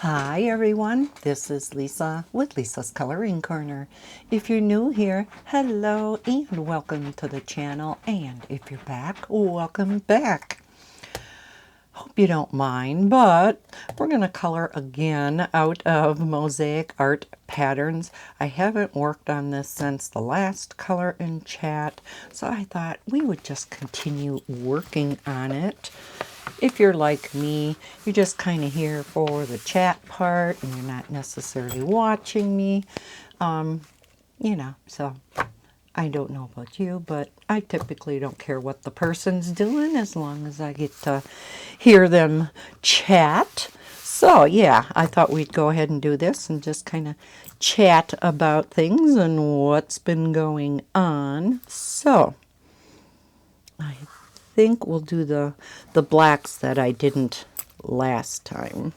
Hi everyone, this is Lisa with Lisa's Coloring Corner. If you're new here, hello and welcome to the channel, and if you're back, welcome back. Hope you don't mind, but we're going to color again out of Mosaic Art patterns. I haven't worked on this since the last color and chat, so I thought we would just continue working on it. If you're like me, you're just kind of here for the chat part and you're not necessarily watching me, so I don't know about you, but I typically don't care what the person's doing as long as I get to hear them chat. So yeah, I thought we'd go ahead and do this and just kind of chat about things and what's been going on. So I think we'll do the blacks that I didn't last time.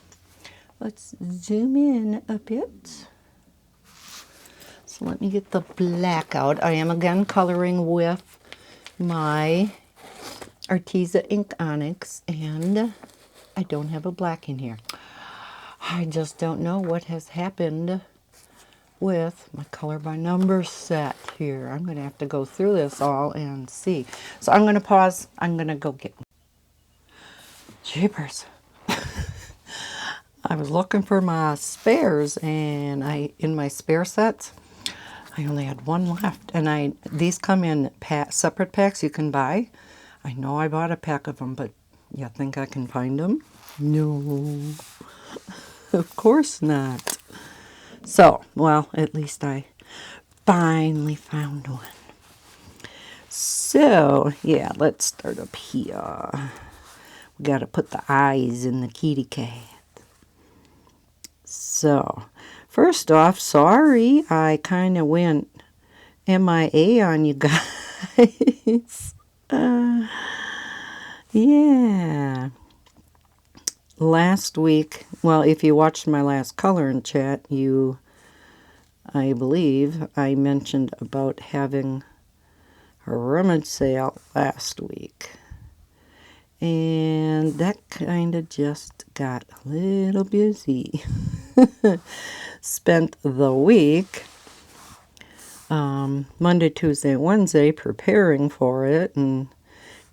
Let's zoom in a bit. So let me get the black out. I am again coloring with my Arteza Inkonics, and I don't have a black in here. I just don't know what has happened with my color by number set here. I'm going to have to go through this all and see. So I'm going to pause. I'm going to go get one. Jeepers. I was looking for my spares, and in my spare sets, I only had one left. And these come in separate packs you can buy. I know I bought a pack of them, but you think I can find them? No, of course not. So, well, at least I finally found one. So, yeah, let's start up here. We got to put the eyes in the kitty cat. So, first off, sorry I kind of went MIA on you guys. Yeah. Last week, well, if you watched my last color and chat, I believe I mentioned about having a rummage sale last week. And that kind of just got a little busy. Spent the week, Monday, Tuesday, Wednesday, preparing for it and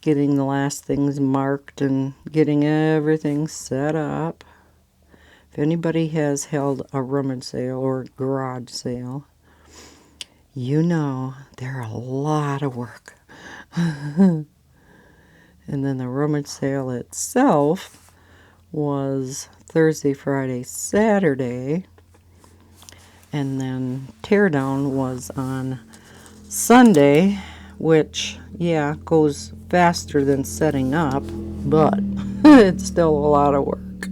getting the last things marked and getting everything set up. If anybody has held a rummage sale or garage sale, you know they're a lot of work. And then the rummage sale itself was Thursday, Friday, Saturday. And then teardown was on Sunday, which, yeah, goes faster than setting up, but it's still a lot of work.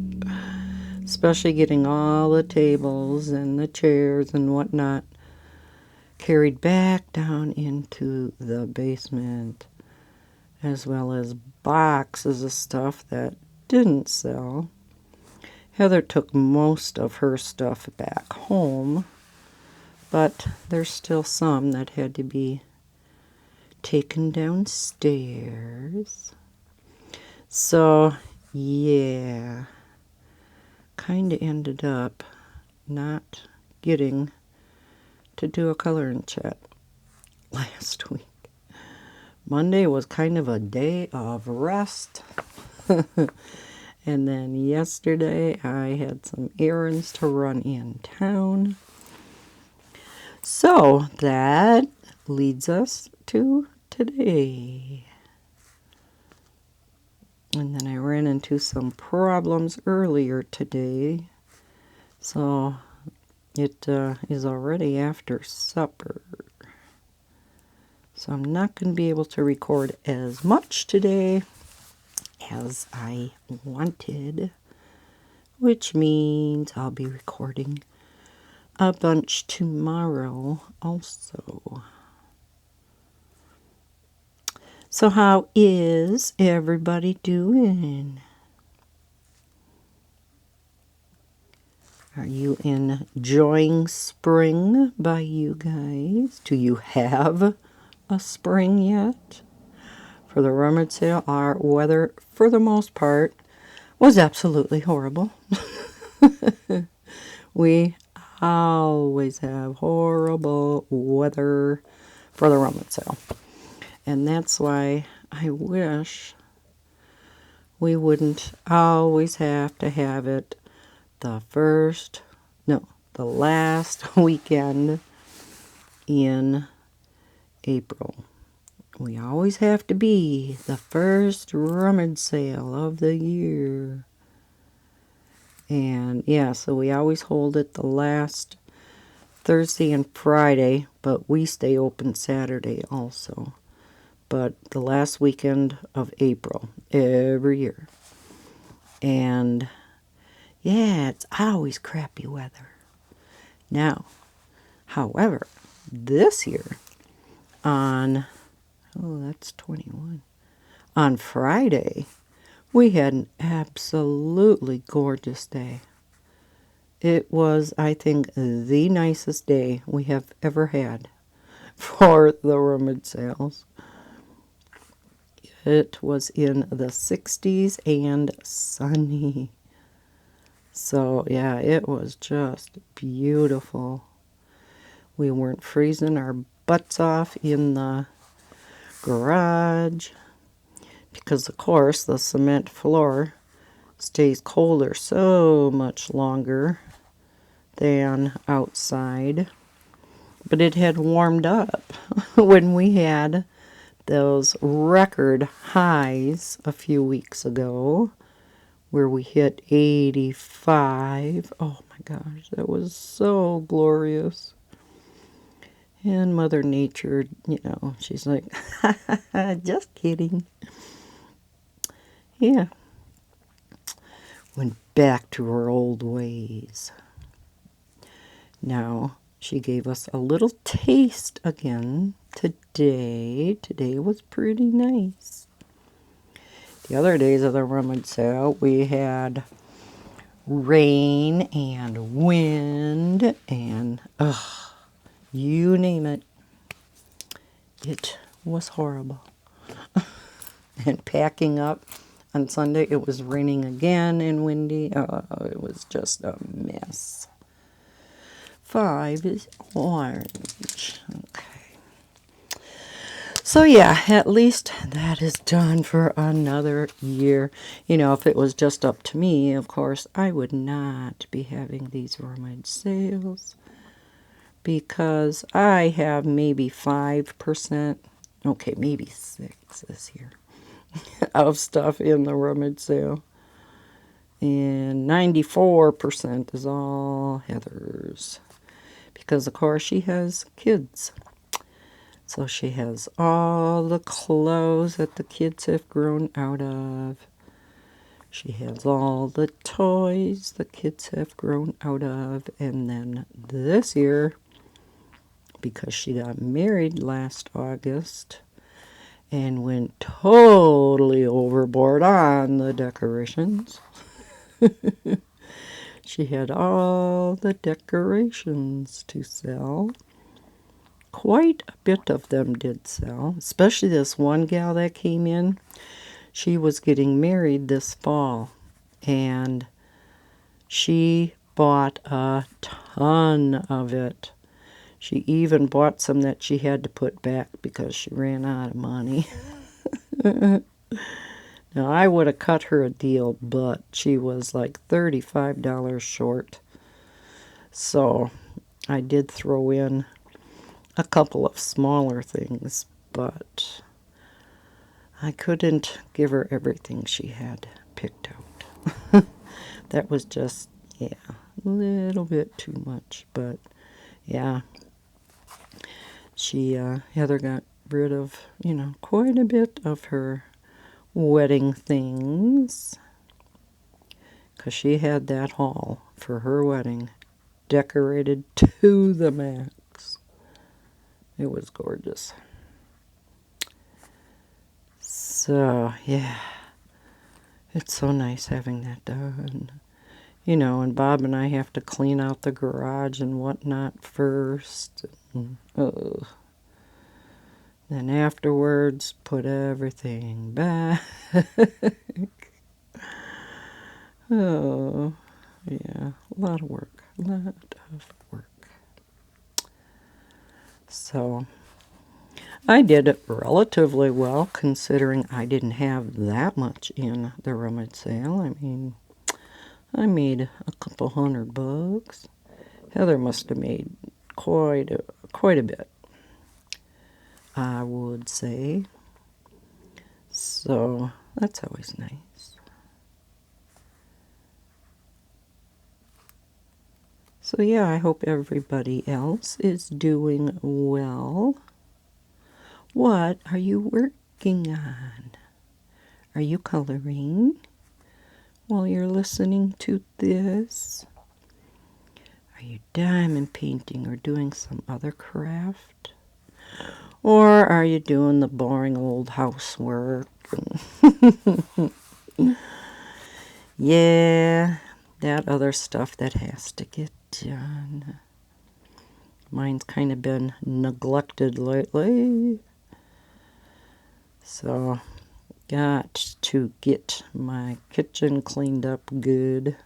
Especially getting all the tables and the chairs and whatnot carried back down into the basement, as well as boxes of stuff that didn't sell. Heather took most of her stuff back home, but there's still some that had to be taken downstairs. So, yeah, kind of ended up not getting to do a color and chat last week. Monday was kind of a day of rest. And then yesterday I had some errands to run in town. So that leads us to today. And then I ran into some problems earlier today. So it is already after supper. So I'm not going to be able to record as much today as I wanted, which means I'll be recording a bunch tomorrow also. So how is everybody doing? Are you enjoying spring by you guys? Do you have a spring yet? For the rummage sale, our weather, for the most part, was absolutely horrible. We always have horrible weather for the rummage sale. And that's why I wish we wouldn't always have to have it the last weekend in April. We always have to be the first rummage sale of the year. And yeah, so we always hold it the last Thursday and Friday, but we stay open Saturday also. But the last weekend of April every year. And yeah, it's always crappy weather. Now, however, this year that's 21. On Friday, we had an absolutely gorgeous day. It was, I think, the nicest day we have ever had for the rummage sales. It was in the 60s and sunny. So, yeah, it was just beautiful. We weren't freezing our butts off in the garage because, of course, the cement floor stays colder so much longer than outside. But it had warmed up when we had those record highs a few weeks ago where we hit 85. Oh my gosh, that was so glorious. And Mother Nature, she's like, just kidding. Yeah. Went back to her old ways. Now, she gave us a little taste again today. Today was pretty nice. The other days of the rummage sale, we had rain and wind and, you name it. It was horrible. And packing up on Sunday, it was raining again and windy. It was just a mess. 5 is orange. Okay. So yeah, at least that is done for another year. If it was just up to me, of course, I would not be having these rummage sales because I have maybe 5%, okay, maybe 6 this year, of stuff in the rummage sale. And 94% is all Heather's because, of course, she has kids. So she has all the clothes that the kids have grown out of. She has all the toys the kids have grown out of. And then this year, because she got married last August and went totally overboard on the decorations, she had all the decorations to sell. Quite a bit of them did sell, especially this one gal that came in. She was getting married this fall, and she bought a ton of it. She even bought some that she had to put back because she ran out of money. Now, I would have cut her a deal, but she was like $35 short. So I did throw in a couple of smaller things, but I couldn't give her everything she had picked out. That was just, a little bit too much, but yeah. Heather got rid of, quite a bit of her wedding things because she had that hall for her wedding decorated to the max. It was gorgeous. So, yeah, it's so nice having that done. And Bob and I have to clean out the garage and whatnot first. Then afterwards, put everything back. Oh, Yeah, a lot of work. A lot of work. So I did relatively well considering I didn't have that much in the rummage sale. I mean, I made a couple $100. Heather must have made quite a bit, I would say. So that's always nice. So yeah, I hope everybody else is doing well. What are you working on? Are you coloring while you're listening to this? Are you diamond painting or doing some other craft? Or are you doing the boring old housework? Yeah, that other stuff that has to get done. Mine's kind of been neglected lately. So, got to get my kitchen cleaned up good.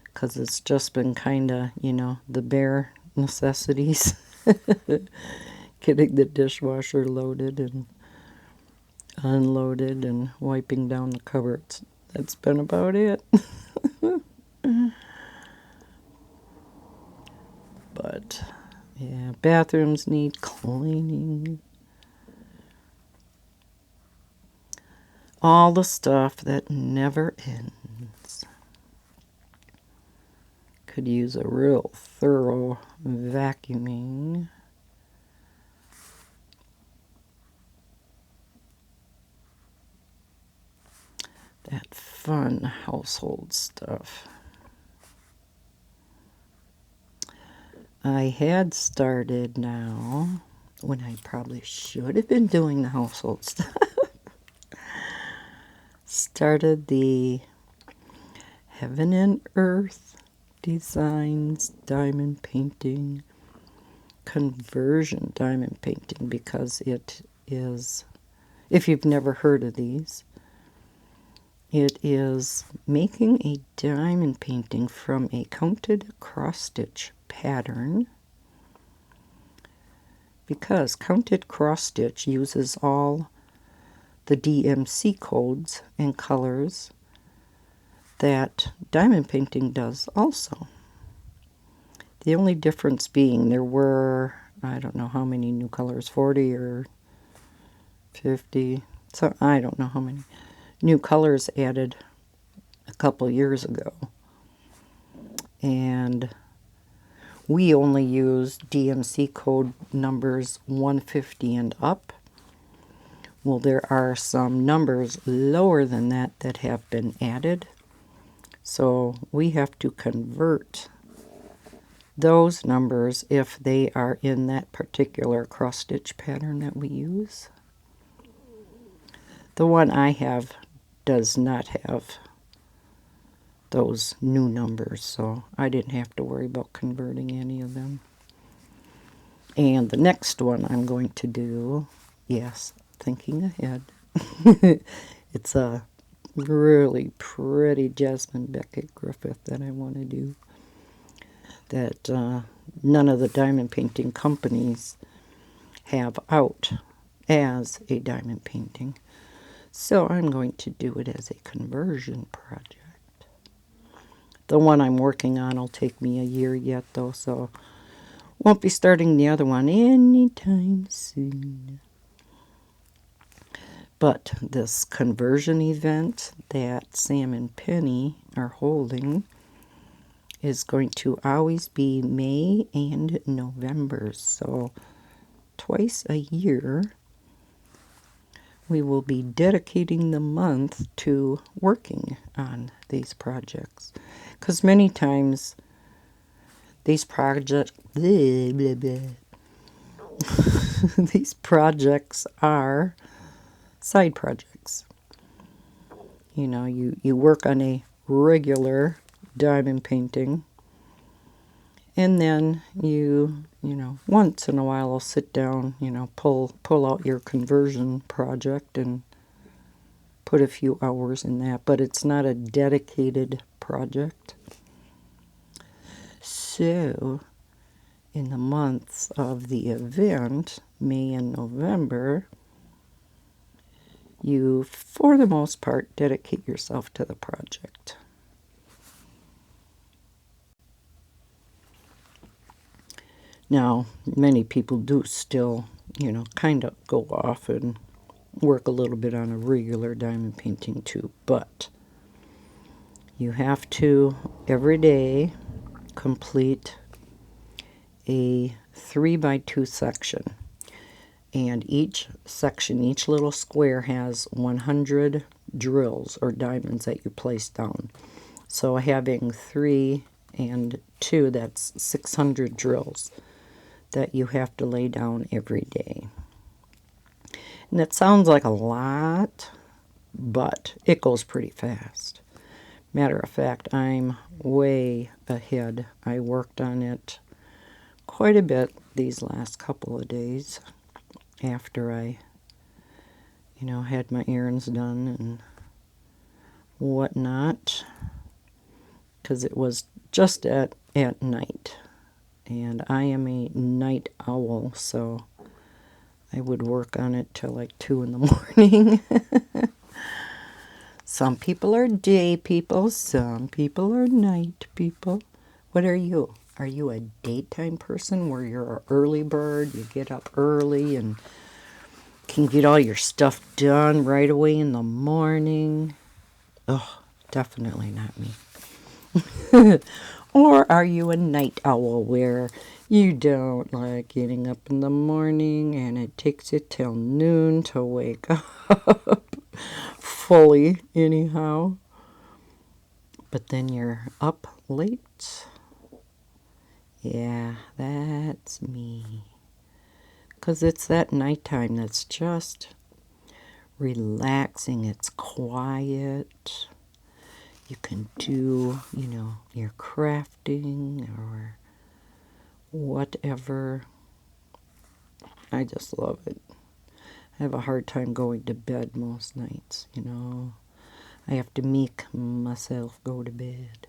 Because it's just been kind of, the bare necessities. Getting the dishwasher loaded and unloaded and wiping down the cupboards. That's been about it. But, yeah, bathrooms need cleaning. All the stuff that never ends. Could use a real thorough vacuuming. That fun household stuff. I had started now, when I probably should have been doing the household stuff, started the Heaven and Earth Designs diamond painting, conversion diamond painting, because it is, if you've never heard of these, it is making a diamond painting from a counted cross-stitch pattern, because counted cross-stitch uses all the DMC codes and colors that diamond painting does also. The only difference being there were, I don't know how many new colors, 40 or 50, so I don't know how many new colors added a couple years ago. And we only use DMC code numbers 150 and up. Well, there are some numbers lower than that that have been added. So we have to convert those numbers if they are in that particular cross-stitch pattern that we use. The one I have does not have those new numbers, so I didn't have to worry about converting any of them. And the next one I'm going to do, yes, thinking ahead, it's a really pretty Jasmine Beckett Griffith that I want to do, that none of the diamond painting companies have out as a diamond painting. So I'm going to do it as a conversion project. The one I'm working on will take me a year yet, though, so won't be starting the other one anytime soon. But this conversion event that Sam and Penny are holding is going to always be May and November. So twice a year we will be dedicating the month to working on these projects. Because many times these projects, these projects are side projects. You know, you work on a regular diamond painting, and then you know, once in a while I'll sit down, pull out your conversion project and put a few hours in that, but it's not a dedicated project. So, in the months of the event, May and November, you, for the most part, dedicate yourself to the project. Now, many people do still, kind of go off and work a little bit on a regular diamond painting too, but you have to, every day, complete a 3x2 section. And each section, each little square has 100 drills or diamonds that you place down. So having 3 and 2, that's 600 drills that you have to lay down every day. And it sounds like a lot, but it goes pretty fast. Matter of fact, I'm way ahead. I worked on it quite a bit these last couple of days after I, had my errands done and whatnot, because it was just at night. And I am a night owl, so I would work on it till like 2 in the morning. Some people are day people, some people are night people. What are you? Are you a daytime person where you're an early bird, you get up early and can get all your stuff done right away in the morning? Oh, definitely not me. Or are you a night owl where you don't like getting up in the morning and it takes you till noon to wake up fully anyhow, but then you're up late? Yeah, that's me. Because it's that nighttime that's just relaxing. It's quiet. You can do, your crafting or whatever. I just love it. I have a hard time going to bed most nights, I have to make myself go to bed.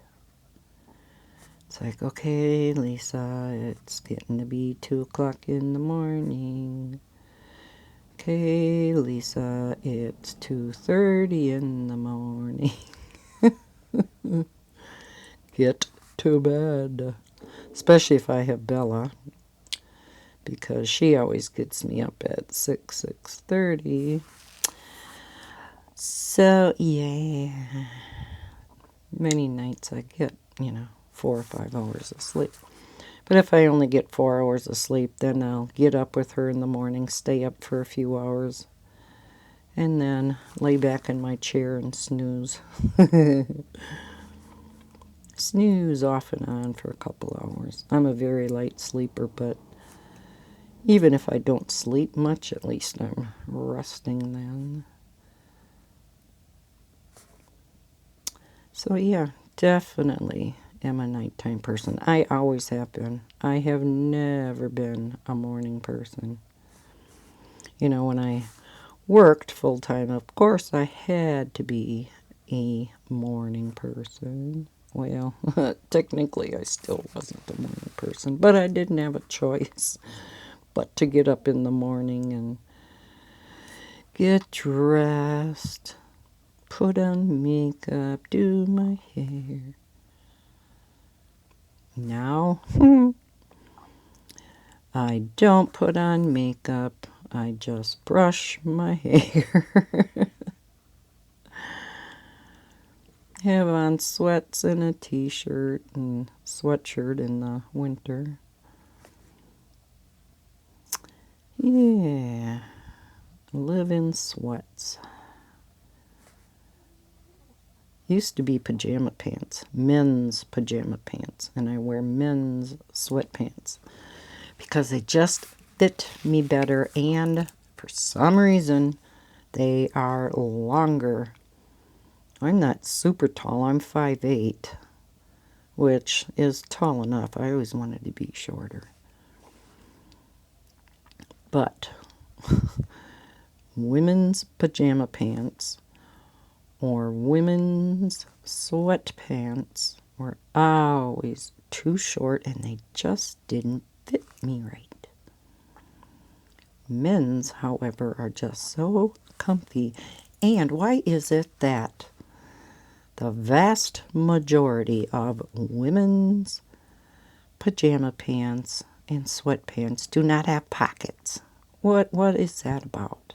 It's like, okay, Lisa, it's getting to be 2 o'clock in the morning. Okay, Lisa, it's 2:30 in the morning. Get to bed. Especially if I have Bella, because she always gets me up at 6:30. So, yeah. Many nights I get, 4 or 5 hours of sleep. But if I only get 4 hours of sleep, then I'll get up with her in the morning, stay up for a few hours, and then lay back in my chair and snooze. Snooze off and on for a couple hours. I'm a very light sleeper, but even if I don't sleep much, at least I'm resting then. So yeah, definitely am a nighttime person. I always have been. I have never been a morning person. When I worked full-time, of course, I had to be a morning person. Well, technically, I still wasn't a morning person, but I didn't have a choice but to get up in the morning and get dressed, put on makeup, do my hair. Now, I don't put on makeup. I just brush my hair. Have on sweats and a t-shirt and sweatshirt in the winter. Yeah, live in sweats. Used to be pajama pants, men's pajama pants, and I wear men's sweatpants because they just fit me better, and for some reason they are longer. I'm not super tall. I'm 5'8", which is tall enough. I always wanted to be shorter. But women's pajama pants or women's sweatpants were always too short and they just didn't fit me right. Men's, however, are just so comfy. And why is it that the vast majority of women's pajama pants and sweatpants do not have pockets? What is that about?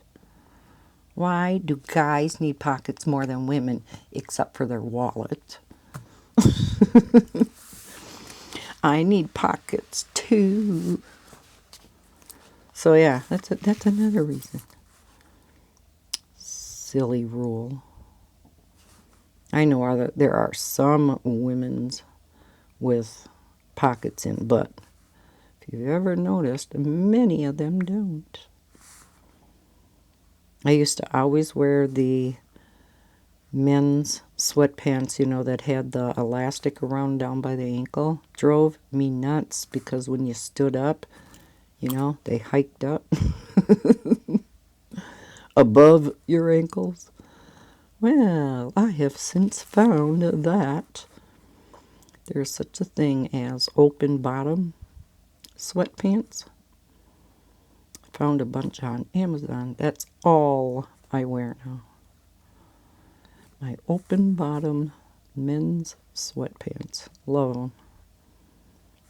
Why do guys need pockets more than women, except for their wallet? I need pockets too. So yeah, that's another reason. Silly rule. I know there are some women's with pockets in, but if you've ever noticed, many of them don't. I used to always wear the men's sweatpants, that had the elastic around down by the ankle. Drove me nuts because when you stood up, they hiked up above your ankles. Well, I have since found that there's such a thing as open bottom sweatpants. Found a bunch on Amazon. That's all I wear now. My open bottom men's sweatpants. Love them.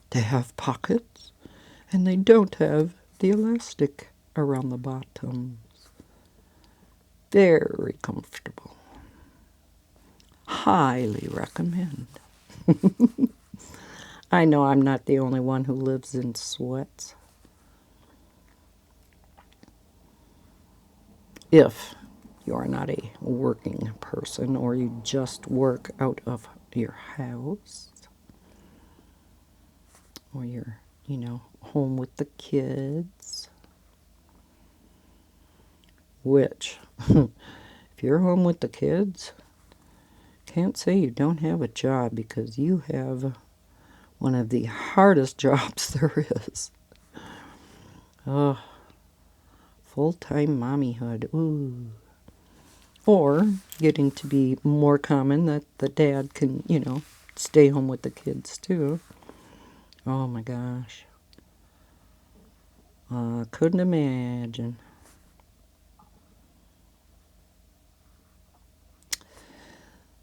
They have pockets and they don't have the elastic around the bottoms. Very comfortable. Highly recommend. I know I'm not the only one who lives in sweats. If you are not a working person or you just work out of your house or you're, home with the kids, which, if you're home with the kids, can't say you don't have a job because you have one of the hardest jobs there is. Oh, full-time mommyhood. Ooh. Or getting to be more common that the dad can, stay home with the kids too. Oh my gosh. Couldn't imagine.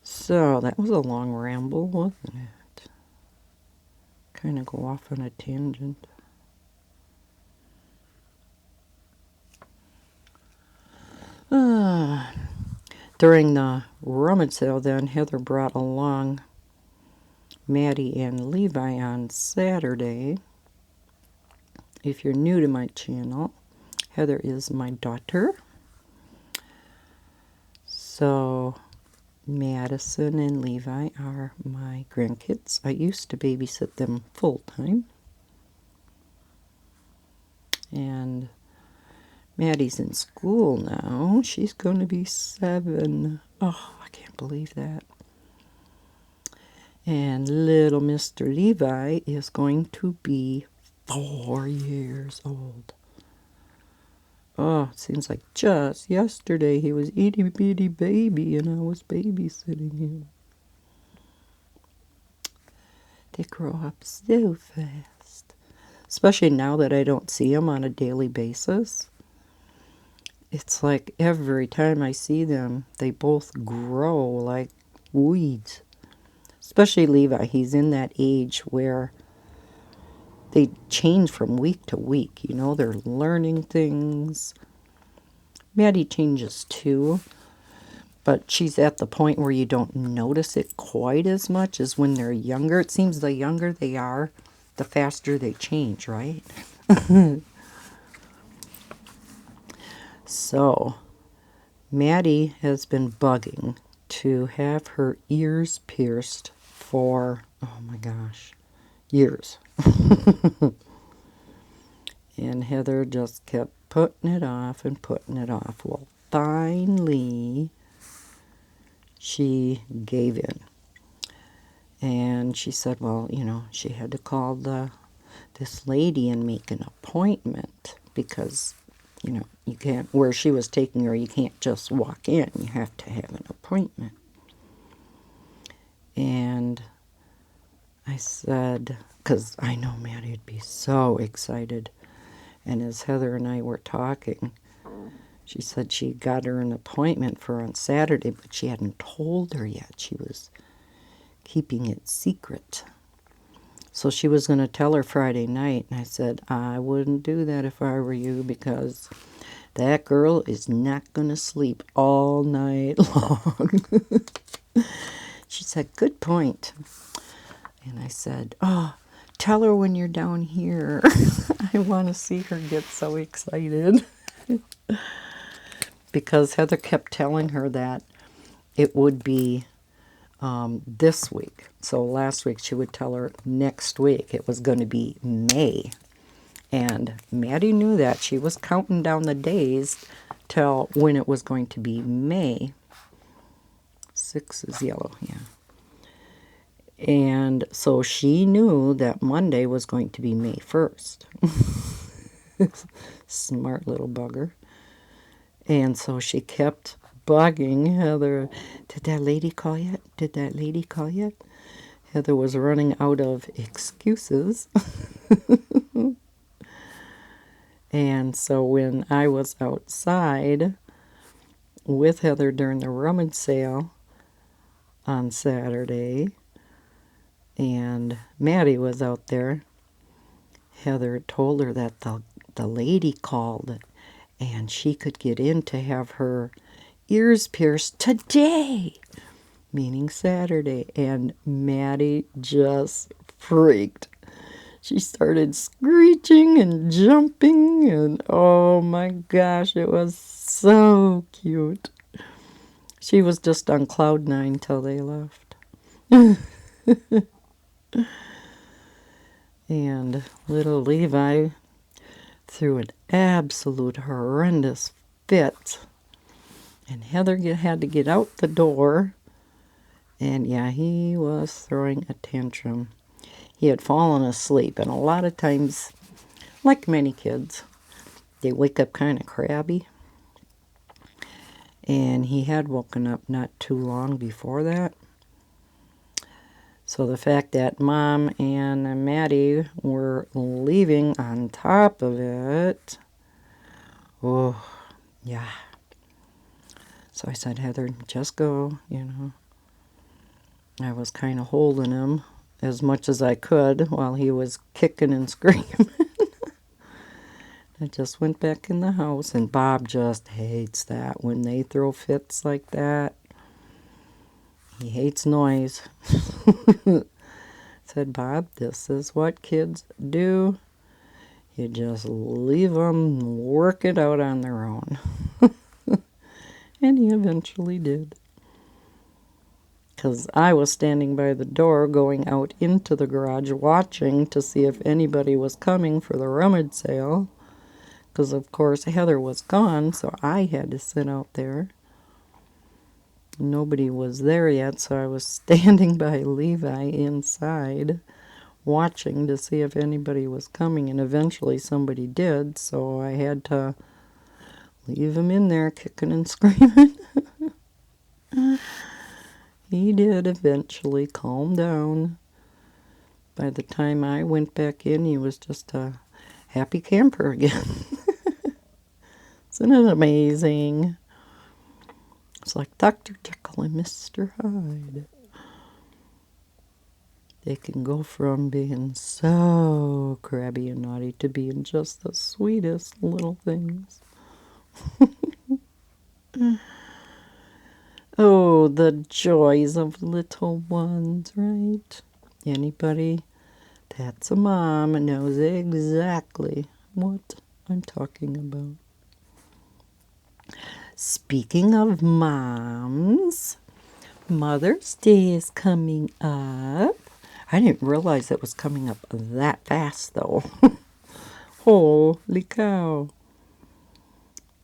So that was a long ramble, wasn't it? Kind of go off on a tangent. During the rummage sale then, Heather brought along Maddie and Levi on Saturday. If you're new to my channel, Heather is my daughter. So Madison and Levi are my grandkids. I used to babysit them full-time. And Maddie's in school now. She's going to be 7. Oh, I can't believe that. And little Mr. Levi is going to be 4 years old. Oh, it seems like just yesterday he was itty bitty baby and I was babysitting him. They grow up so fast. Especially now that I don't see them on a daily basis. It's like every time I see them, they both grow like weeds. Especially Levi, he's in that age where they change from week to week. They're learning things. Maddie changes too, but she's at the point where you don't notice it quite as much as when they're younger. It seems the younger they are, the faster they change, right? So, Maddie has been bugging to have her ears pierced for, oh my gosh, years. And Heather just kept putting it off and putting it off. Well, finally, she gave in. And she said, well, she had to call this lady and make an appointment because, you can't, where she was taking her, you can't just walk in. You have to have an appointment. And I I said, because I know Maddie would be so excited. And as Heather and I were talking, she said she got her an appointment for on Saturday, but she hadn't told her yet. She was keeping it secret. So she was going to tell her Friday night. And I said, I wouldn't do that if I were you, because that girl is not going to sleep all night long. She said, good point. And I said, oh, tell her when you're down here. I want to see her get so excited. Because Heather kept telling her that it would be this week. So last week she would tell her next week it was going to be May. And Maddie knew that. She was counting down the days till when it was going to be May. 6 is yellow, yeah. And so she knew that Monday was going to be May 1st. Smart little bugger. And so she kept bugging Heather. Did that lady call yet? Did that lady call yet? Heather was running out of excuses. And so when I was outside with Heather during the rummage sale on Saturday, and Maddie was out there, Heather told her that the lady called and she could get in to have her ears pierced today, meaning Saturday. And Maddie just freaked. She started screeching and jumping, and oh my gosh, it was so cute. She was just on cloud 9 till they left. And little Levi threw an absolute horrendous fit. And Heather had to get out the door. And yeah, he was throwing a tantrum. He had fallen asleep. And a lot of times, like many kids, they wake up kind of crabby. And he had woken up not too long before that. So the fact that Mom and Maddie were leaving on top of it, oh, yeah. So I said, Heather, just go, you know. I was kind of holding him as much as I could while he was kicking and screaming. I just went back in the house, and Bob just hates that when they throw fits like that. He hates noise. Said, Bob, this is what kids do. You just leave them work it out on their own. And he eventually did. Because I was standing by the door going out into the garage watching to see if anybody was coming for the rummage sale. Because, of course, Heather was gone, so I had to sit out there. Nobody was there yet, so I was standing by Levi inside watching to see if anybody was coming, and eventually somebody did, so I had to leave him in there kicking and screaming. He did eventually calm down. By the time I went back in, he was just a happy camper again. Isn't it amazing? It's like Dr. Jekyll and Mr. Hyde. They can go from being so crabby and naughty to being just the sweetest little things. Oh, the joys of little ones, right? Anybody that's a mom knows exactly what I'm talking about. Speaking of moms, Mother's Day is coming up. I didn't realize it was coming up that fast, though. Holy cow.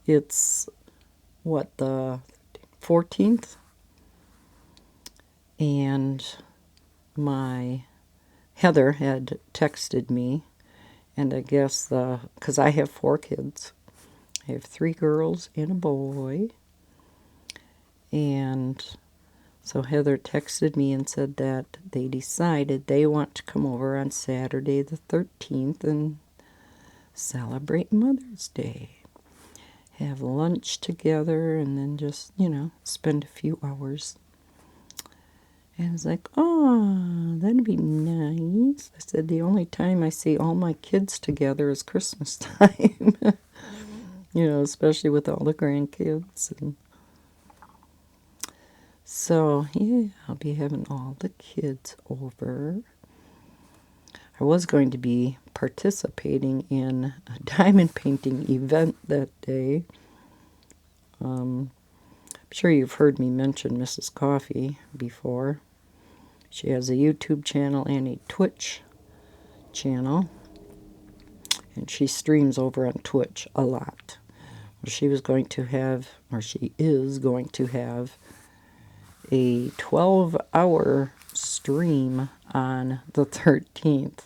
It's, what, the 14th? And my Heather had texted me, and I guess because I have 4 kids. I have 3 girls and a boy. And So Heather texted me and said that they decided they want to come over on Saturday the 13th and celebrate Mother's Day. Have lunch together and then just, spend a few hours. And I was like, oh, that'd be nice. I said, the only time I see all my kids together is Christmas time. Especially with all the grandkids. And so, yeah, I'll be having all the kids over. I was going to be participating in a diamond painting event that day. I'm sure you've heard me mention Mrs. Coffee before. She has a YouTube channel and a Twitch channel. And she streams over on Twitch a lot. She was going to have, or she is going to have, a 12-hour stream on the 13th.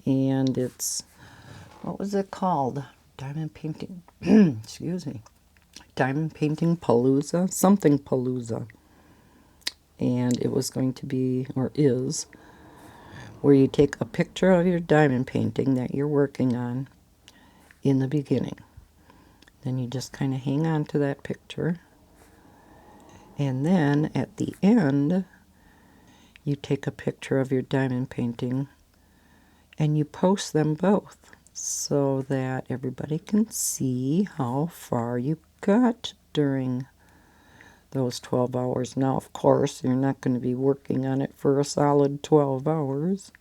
And it's, what was it called? Diamond painting, excuse me. Diamond painting palooza? Something palooza. And it was going to be, or is, where you take a picture of your diamond painting that you're working on in the beginning. Then you just kind of hang on to that picture. And then at the end, you take a picture of your diamond painting and you post them both so that everybody can see how far you got during those 12 hours. Now, of course, you're not going to be working on it for a solid 12 hours.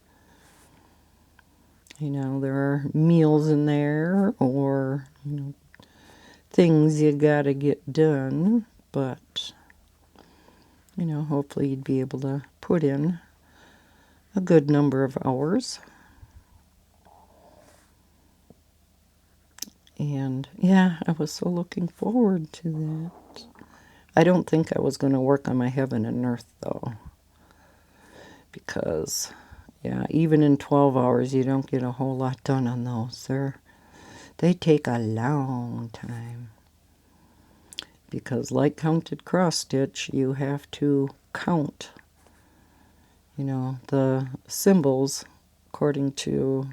There are meals in there or, things you got to get done. But, hopefully you'd be able to put in a good number of hours. And, yeah, I was so looking forward to that. I don't think I was going to work on my heaven and earth, though. Because, yeah, even in 12 hours, you don't get a whole lot done on those. They take a long time. Because like counted cross stitch, you have to count, the symbols according to,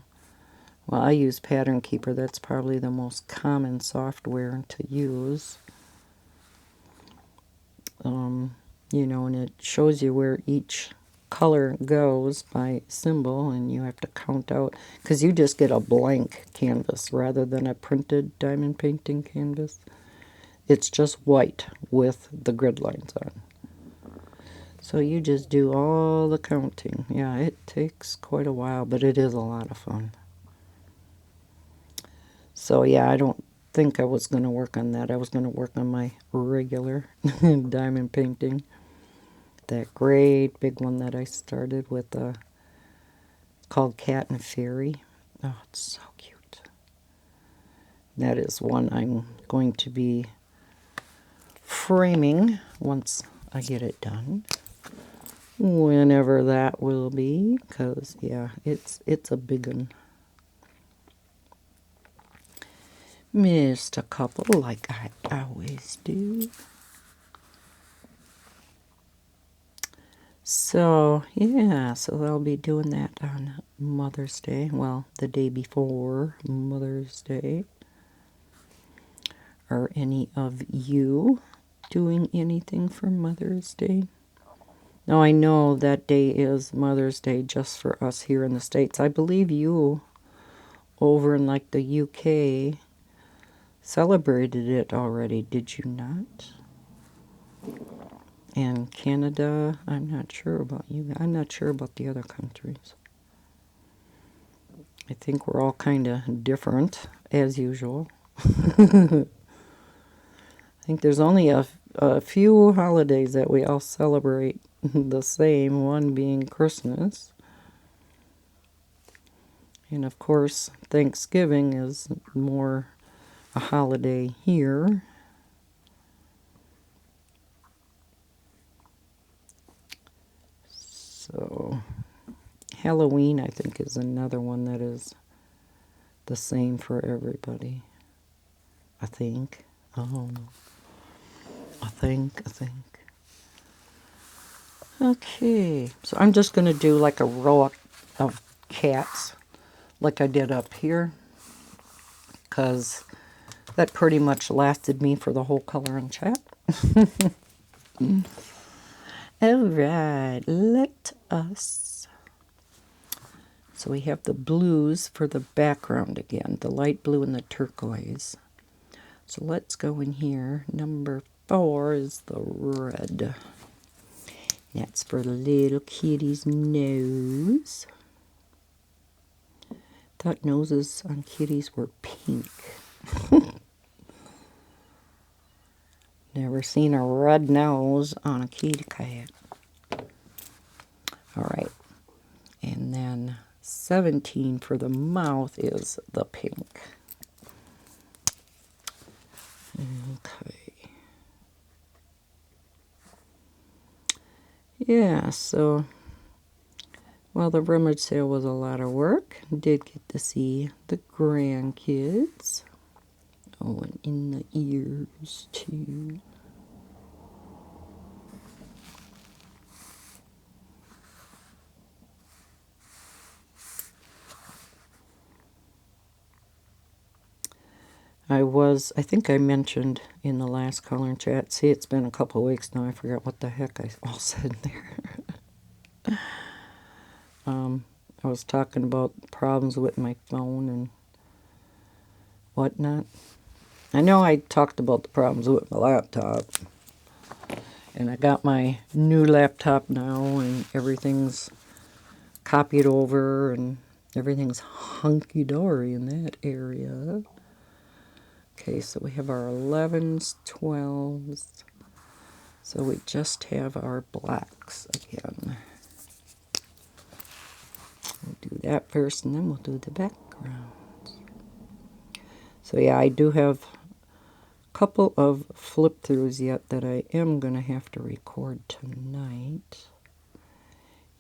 well, I use Pattern Keeper. That's probably the most common software to use. And it shows you where each color goes by symbol, and you have to count out, because you just get a blank canvas rather than a printed diamond painting canvas. It's just white with the grid lines on. So you just do all the counting. Yeah, it takes quite a while, but it is a lot of fun. So yeah, I don't think I was going to work on that. I was going to work on my regular diamond painting. That great big one that I started with, called Cat and Fairy. Oh, it's so cute. That is one I'm going to be framing once I get it done. Whenever that will be, because, yeah, it's a big one. Missed a couple like I always do. So, yeah, so I'll be doing that on Mother's Day. Well, the day before Mother's Day. Are any of you doing anything for Mother's Day? Now, I know that day is Mother's Day just for us here in the States. I believe you over in like the UK celebrated it already, did you not? And Canada, I'm not sure about you. I'm not sure about the other countries. I think we're all kind of different, as usual. I think there's only a few holidays that we all celebrate the same, one being Christmas. And of course, Thanksgiving is more a holiday here. So, Halloween, I think, is another one that is the same for everybody. I think. I think. Okay, so I'm just going to do like a row of cats like I did up here, because that pretty much lasted me for the whole color and chat. Alright, let us. So we have the blues for the background again, the light blue and the turquoise. So let's go in here. Number 4 is the red. That's for the little kitty's nose. Thought noses on kitties were pink. Never seen a red nose on a kitty cat. Alright. And then 17 for the mouth is the pink. Okay. Yeah, so, well, the rummage sale was a lot of work. Did get to see the grandkids. Oh, and in the ears, too. I think I mentioned in the last color and chat, see, it's been a couple of weeks now, I forgot what the heck I all said there. I was talking about problems with my phone and whatnot. I know I talked about the problems with my laptop, and I got my new laptop now, and everything's copied over, and everything's hunky-dory in that area. Okay, so we have our 11s, 12s. So we just have our blacks again. We'll do that first, and then we'll do the backgrounds. So yeah, I do have a couple of flip-throughs yet that I am going to have to record tonight.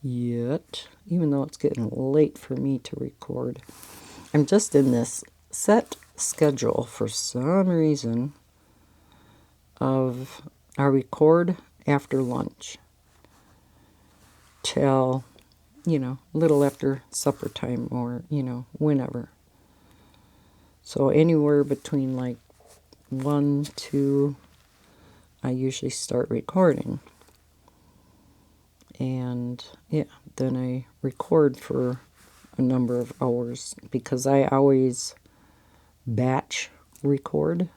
Yet, even though it's getting late for me to record. I'm just in this set schedule for some reason of I record after lunch till, a little after supper time, or, whenever. So anywhere between like 1, 2, I usually start recording. And yeah, then I record for a number of hours, because I always batch record,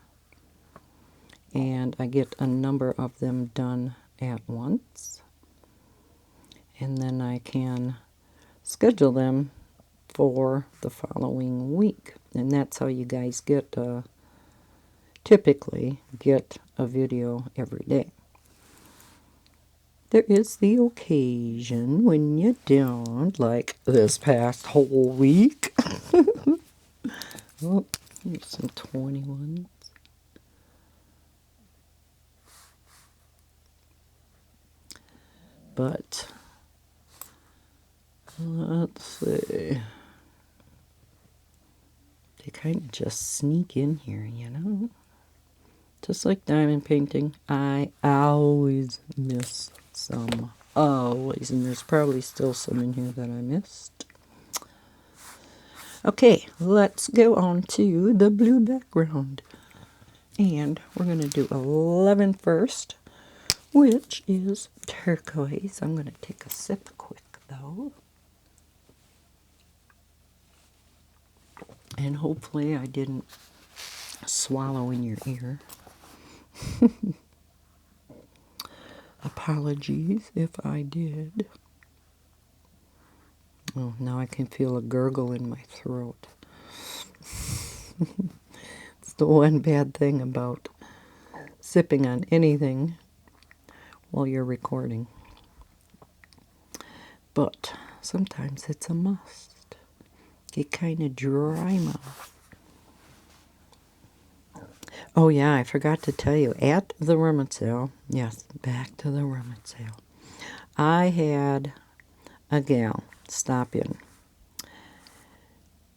and I get a number of them done at once, and then I can schedule them for the following week. And that's how you guys typically get a video every day. There is the occasion when you don't, like this past whole week. Oh, here's some 21s. But let's see. They kind of just sneak in here, Just like diamond painting, I always miss some. Always. And there's probably still some in here that I missed. Okay, let's go on to the blue background. And we're going to do 11 first, which is turquoise. I'm going to take a sip quick, though. And hopefully I didn't swallow in your ear. Apologies if I did. Oh, now I can feel a gurgle in my throat. It's the one bad thing about sipping on anything while you're recording. But sometimes it's a must. Get kind of dry mouth. Oh yeah, I forgot to tell you, at the rummage sale, yes, back to the rummage sale, I had a gal stop in.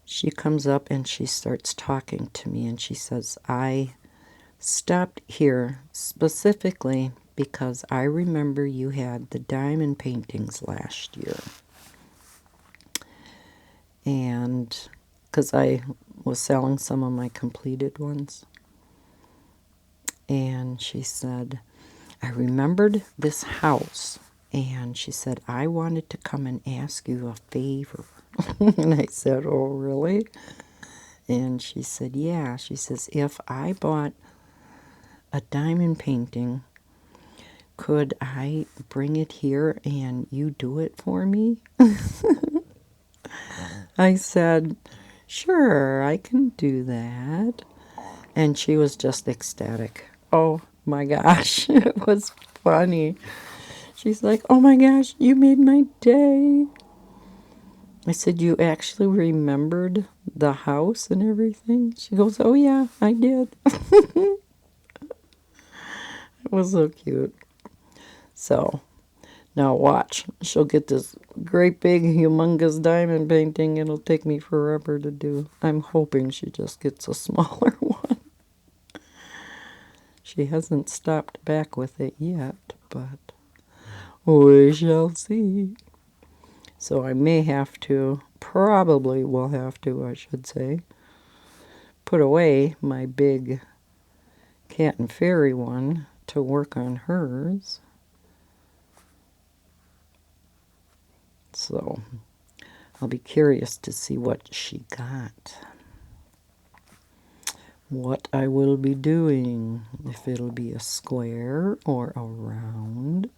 She comes up and she starts talking to me, and she says, I stopped here specifically because I remember you had the diamond paintings last year. And because I was selling some of my completed ones. And she said, I remembered this house. And she said, I wanted to come and ask you a favor. And I said, oh, really? And she said, yeah. She says, if I bought a diamond painting, could I bring it here and you do it for me? I said, sure, I can do that. And she was just ecstatic. Oh my gosh, it was funny. She's like, oh my gosh, you made my day. I said, you actually remembered the house and everything? She goes, oh yeah, I did. It was so cute. So, now watch. She'll get this great big humongous diamond painting. It'll take me forever to do. I'm hoping she just gets a smaller one. She hasn't stopped back with it yet, but we shall see. So I may have to, probably will have to, I should say, put away my big cat and fairy one to work on hers. So I'll be curious to see what she got. What I will be doing, if it'll be a square or a round.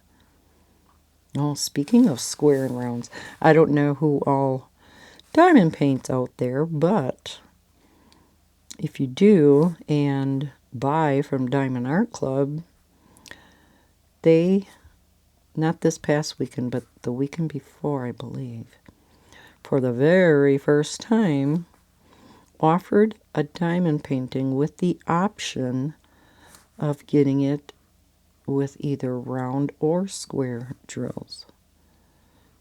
Oh, speaking of square and rounds, I don't know who all diamond paints out there, but if you do and buy from Diamond Art Club, they, not this past weekend, but the weekend before, I believe, for the very first time, offered a diamond painting with the option of getting it with either round or square drills.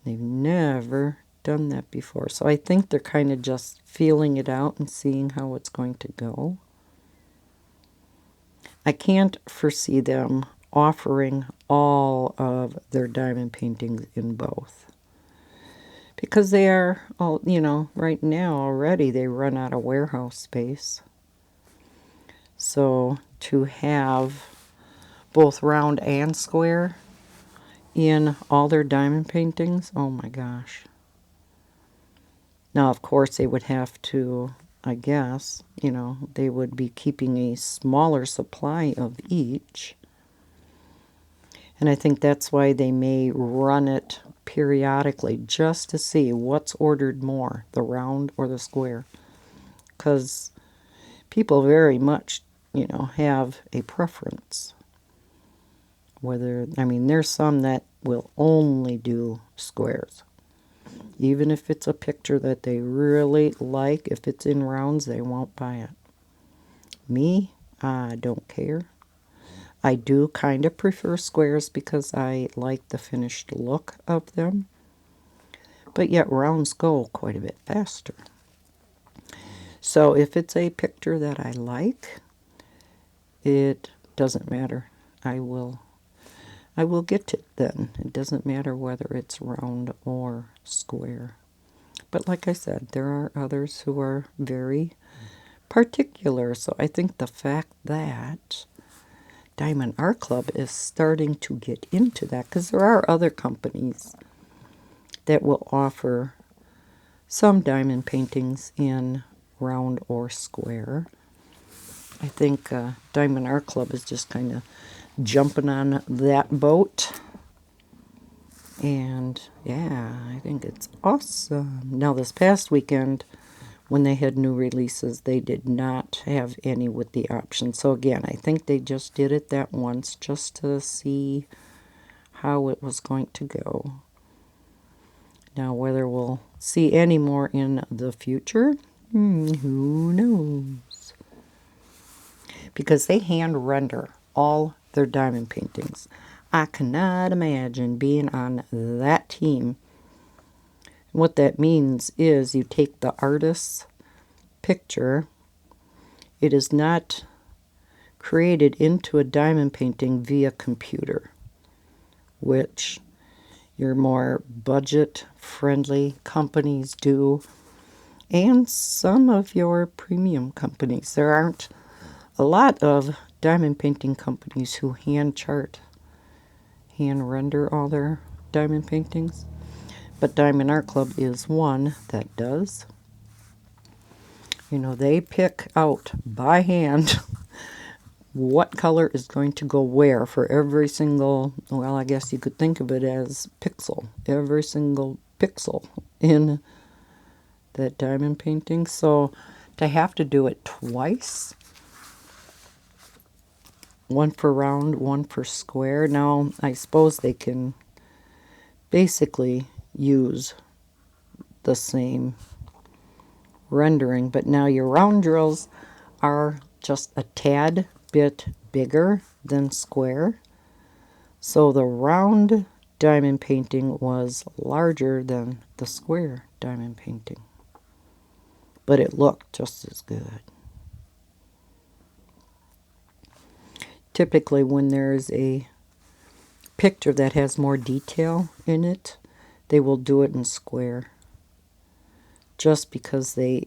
They've never done that before. So I think they're kind of just feeling it out and seeing how it's going to go. I can't foresee them offering all of their diamond paintings in both. Because they are, all, you know, right now already they run out of warehouse space. So to have both round and square in all their diamond paintings, oh my gosh. Now, of course, they would have to, I guess, you know, they would be keeping a smaller supply of each. And I think that's why they may run it periodically just to see what's ordered more, the round or the square. Because people very much, you know, have a preference. Whether, I mean, there's some that will only do squares. Even if it's a picture that they really like, if it's in rounds, they won't buy it. Me, I don't care. I do kind of prefer squares because I like the finished look of them. But yet rounds go quite a bit faster. So if it's a picture that I like, it doesn't matter. I will get it then. It doesn't matter whether it's round or square. But like I said, there are others who are very particular. So I think the fact that Diamond Art Club is starting to get into that, because there are other companies that will offer some diamond paintings in round or square. I think Diamond Art Club is just kind of jumping on that boat. And yeah, I think it's awesome. Now this past weekend, when they had new releases, they did not have any with the option. So again, I think they just did it that once just to see how it was going to go. Now whether we'll see any more in the future, who knows? Because they hand render all their diamond paintings. I cannot imagine being on that team. What that means is you take the artist's picture. It is not created into a diamond painting via computer, which your more budget-friendly companies do, and some of your premium companies. There aren't a lot of diamond painting companies who hand render all their diamond paintings, but Diamond Art Club is one that does. You know, they pick out by hand what color is going to go where for every single, well, I guess you could think of it as pixel, every single pixel in that diamond painting. So to have to do it twice, one for round, one for square. Now, I suppose they can basically use the same rendering, but now your round drills are just a tad bit bigger than square. So the round diamond painting was larger than the square diamond painting, but it looked just as good. Typically, when there's a picture that has more detail in it, they will do it in square, just because the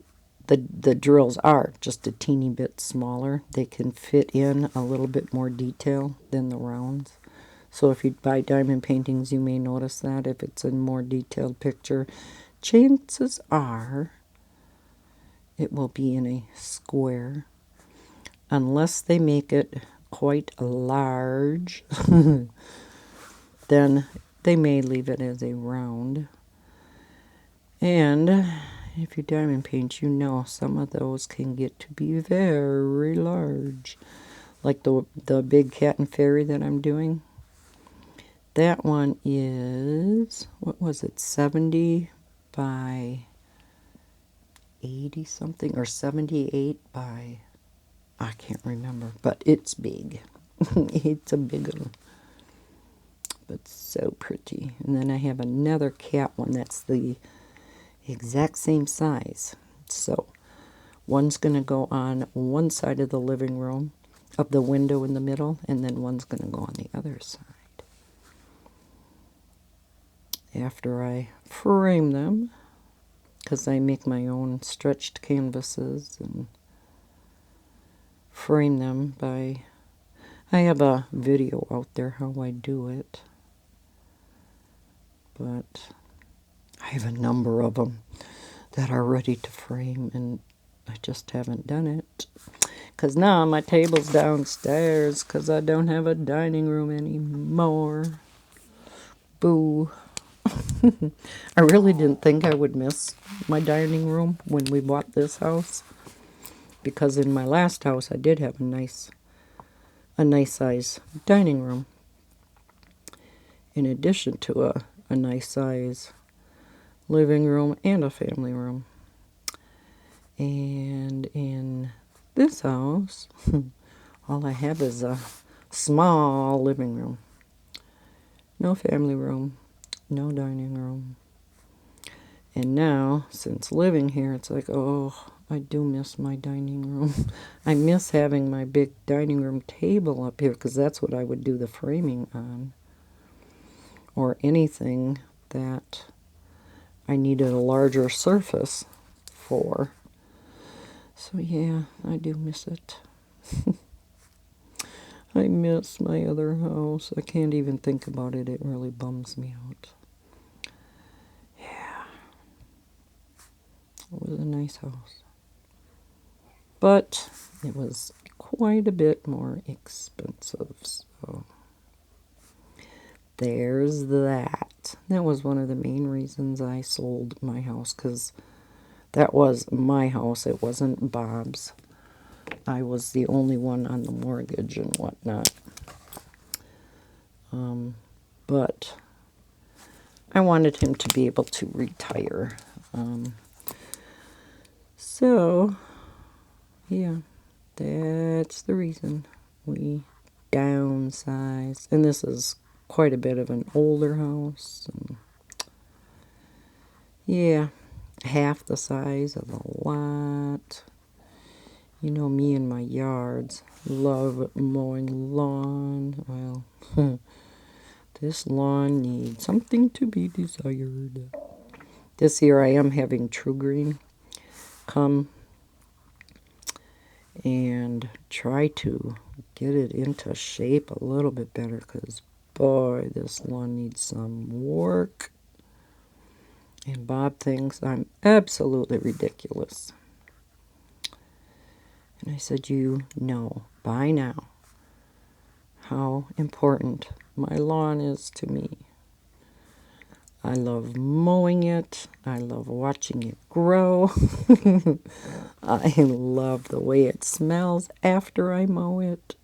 drills are just a teeny bit smaller. They can fit in a little bit more detail than the rounds. So if you buy diamond paintings, you may notice that if it's a more detailed picture, chances are it will be in a square, unless they make it quite large. Then they may leave it as a round. And if you diamond paint, you know some of those can get to be very large. Like the big cat and fairy that I'm doing. That one is, what was it, 70 by 80 something, or 78 by, I can't remember, but it's big. It's a big one. But so pretty. And then I have another cat one that's the exact same size. So one's going to go on one side of the living room, of the window in the middle, and then one's going to go on the other side. After I frame them, because I make my own stretched canvases and frame them by, I have a video out there how I do it, but I have a number of them that are ready to frame, and I just haven't done it. Because now my table's downstairs because I don't have a dining room anymore. Boo. I really didn't think I would miss my dining room when we bought this house, because in my last house I did have a nice size dining room, in addition to a nice size living room and a family room. And in this house, all I have is a small living room. No family room, no dining room. And now, since living here, it's like, oh, I do miss my dining room. I miss having my big dining room table up here, because that's what I would do the framing on. Or anything that I needed a larger surface for. So yeah, I do miss it. I miss my other house. I can't even think about it. It really bums me out. Yeah. It was a nice house. But it was quite a bit more expensive, so there's that. That was one of the main reasons I sold my house, because that was my house. It wasn't Bob's. I was the only one on the mortgage and whatnot. But I wanted him to be able to retire. So, yeah, that's the reason we downsized. And this is quite a bit of an older house. And yeah, half the size of the lot. You know me and my yards. Love mowing lawn. Well, this lawn needs something to be desired. This year I am having True Green come and try to get it into shape a little bit better, because boy, this lawn needs some work. And Bob thinks I'm absolutely ridiculous. And I said, you know by now how important my lawn is to me. I love mowing it. I love watching it grow. I love the way it smells after I mow it.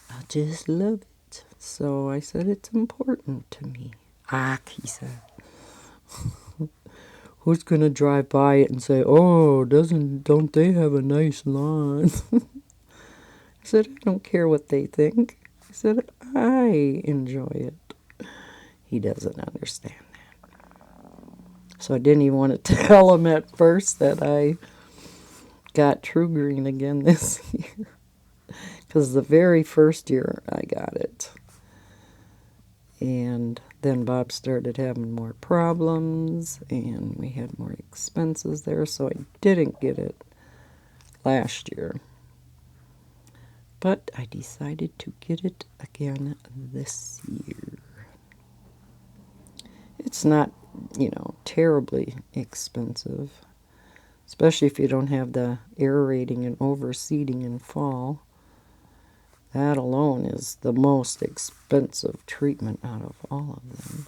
I just love it. So I said it's important to me. He said. Who's going to drive by it and say, oh, don't they have a nice lawn? I said, I don't care what they think. I said, I enjoy it. He doesn't understand that. So I didn't even want to tell him at first that I got True Green again this year. Because the very first year I got it. And then Bob started having more problems, and we had more expenses there, so I didn't get it last year. But I decided to get it again this year. It's not, terribly expensive, especially if you don't have the aerating and overseeding in fall. That alone is the most expensive treatment out of all of them.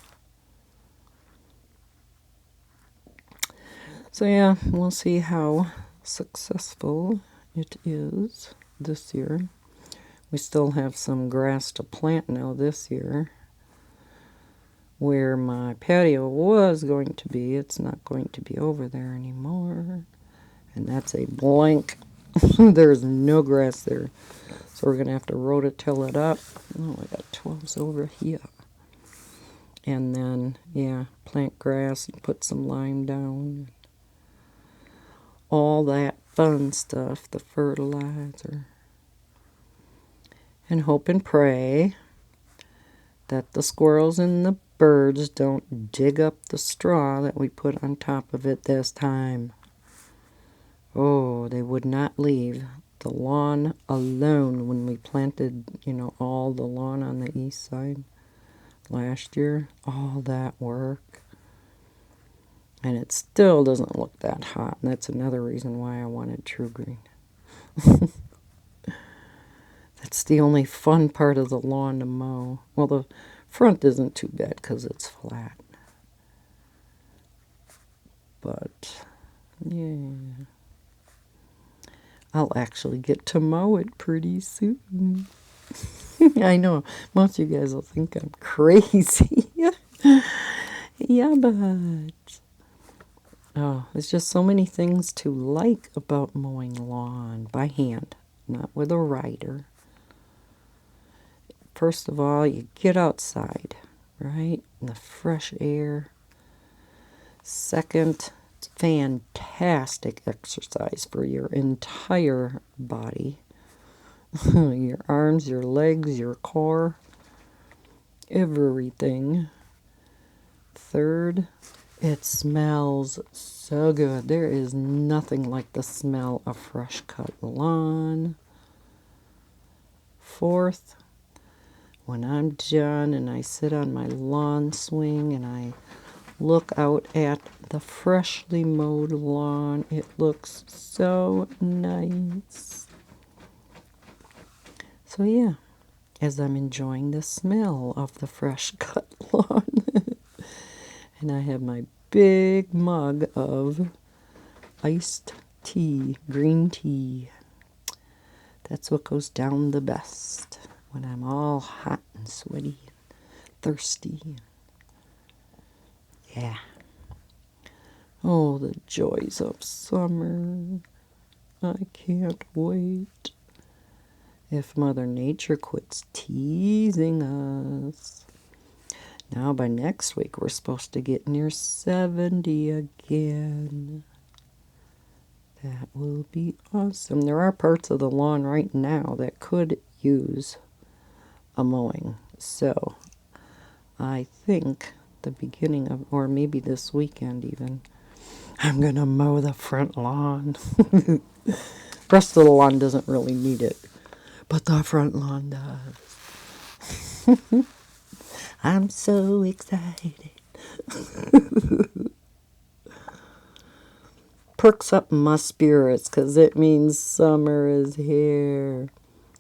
So yeah, we'll see how successful it is this year. We still have some grass to plant now this year. Where my patio was going to be, it's not going to be over there anymore. And that's a blank. There's no grass there. So we're going to have to rototill it up. Oh, I got 12s over here. And then, plant grass and put some lime down. All that fun stuff, the fertilizer. And hope and pray that the squirrels and the birds don't dig up the straw that we put on top of it this time. Oh, they would not leave the lawn alone when we planted, all the lawn on the east side last year. All that work. And it still doesn't look that hot. And that's another reason why I wanted True Green. That's the only fun part of the lawn to mow. Well, the front isn't too bad because it's flat. But, yeah. I'll actually get to mow it pretty soon. I know, most of you guys will think I'm crazy. Yeah, but... Oh, there's just so many things to like about mowing lawn by hand, not with a rider. First of all, you get outside, right? In the fresh air. Second, it's fantastic exercise for your entire body. Your arms, your legs, your core, everything. Third, it smells so good. There is nothing like the smell of fresh cut lawn. Fourth, when I'm done and I sit on my lawn swing and I look out at the freshly mowed lawn, it looks so nice. So yeah, as I'm enjoying the smell of the fresh cut lawn, and I have my big mug of iced tea, green tea. That's what goes down the best when I'm all hot and sweaty and thirsty. Yeah. Oh, the joys of summer. I can't wait. If Mother Nature quits teasing us. Now by next week we're supposed to get near 70 again. That will be awesome. There are parts of the lawn right now that could use a mowing. So I think the beginning of, or maybe this weekend even, I'm going to mow the front lawn. The rest of the lawn doesn't really need it, but the front lawn does. I'm so excited. Perks up my spirits because it means summer is here.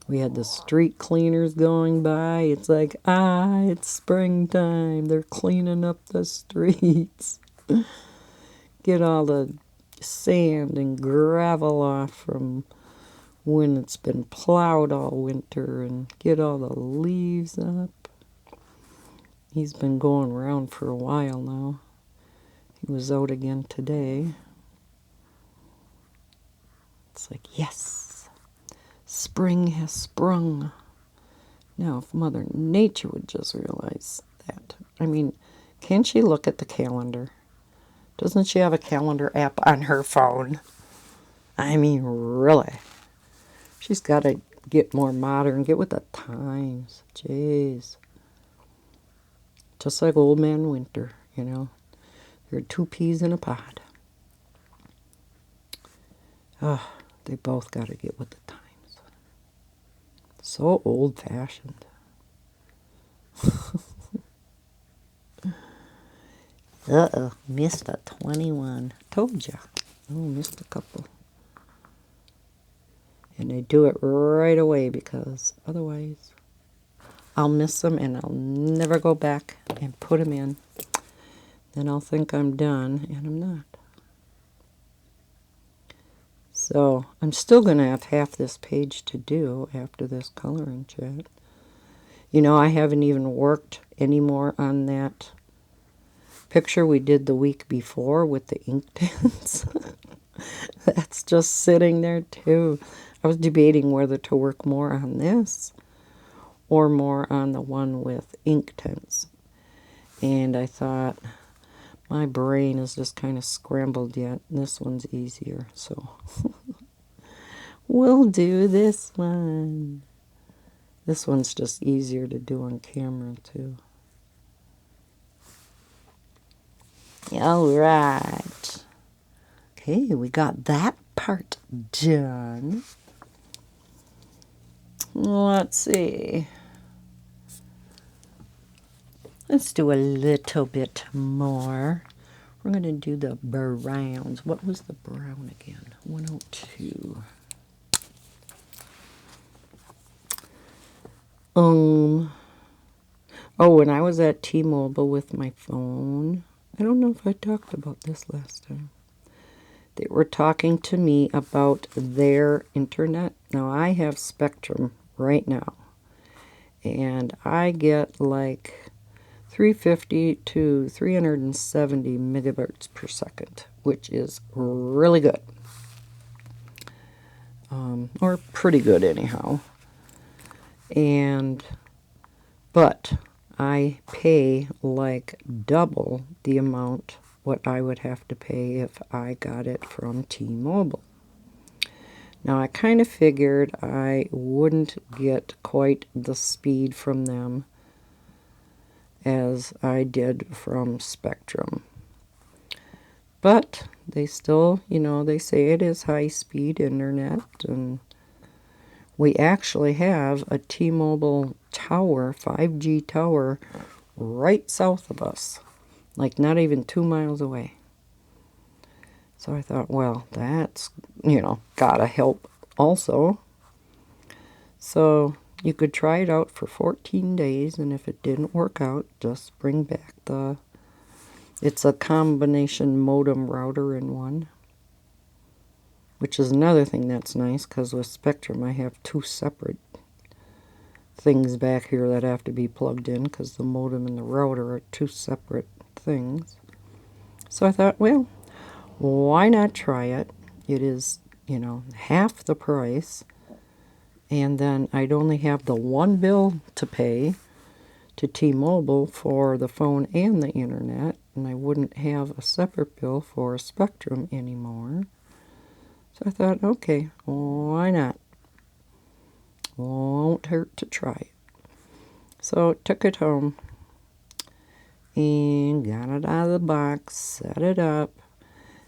We had the street cleaners going by. It's like, it's springtime. They're cleaning up the streets. Get all the sand and gravel off from when it's been plowed all winter and get all the leaves up. He's been going around for a while now. He was out again today. It's like, yes, spring has sprung. Now, if Mother Nature would just realize that. I mean, can she look at the calendar? Doesn't she have a calendar app on her phone? I mean, really. She's got to get more modern, get with the times. Jeez. Just like Old Man Winter, you know. There are 2 peas in a pod. They both got to get with the times. So old-fashioned. Uh-oh, missed a 21. Told ya. Oh, missed a couple. And I do it right away because otherwise I'll miss them and I'll never go back and put them in. Then I'll think I'm done and I'm not. So I'm still going to have half this page to do after this coloring chat. You know, I haven't even worked anymore on that picture we did the week before with the ink pens. That's just sitting there too. I was debating whether to work more on this or more on the one with ink tints. And I thought, my brain is just kind of scrambled yet. This one's easier, so we'll do this one. This one's just easier to do on camera, too. All right. Okay, we got that part done. Let's see. Let's do a little bit more. We're going to do the browns. What was the brown again? 102. Oh, when I was at T-Mobile with my phone, I don't know if I talked about this last time. They were talking to me about their internet. Now, I have Spectrum right now, and I get like 350 to 370 megabytes per second, which is really good. Or pretty good anyhow. But I pay like double the amount what I would have to pay if I got it from T-Mobile. Now, I kind of figured I wouldn't get quite the speed from them as I did from Spectrum. But they still, you know, they say it is high-speed internet, and we actually have a T-Mobile tower, 5G tower, right south of us, like not even 2 miles away. So I thought, well, that's, you know, gotta help also. So you could try it out for 14 days, and if it didn't work out, just bring back it's a combination modem router in one, which is another thing that's nice, because with Spectrum I have 2 separate things back here that have to be plugged in, because the modem and the router are 2 separate things. So I thought, well, why not try it? It is, you know, half the price, and then I'd only have the one bill to pay to T-Mobile for the phone and the internet, and I wouldn't have a separate bill for Spectrum anymore. So I thought, okay, why not? Won't hurt to try it. So took it home and got it out of the box, set it up.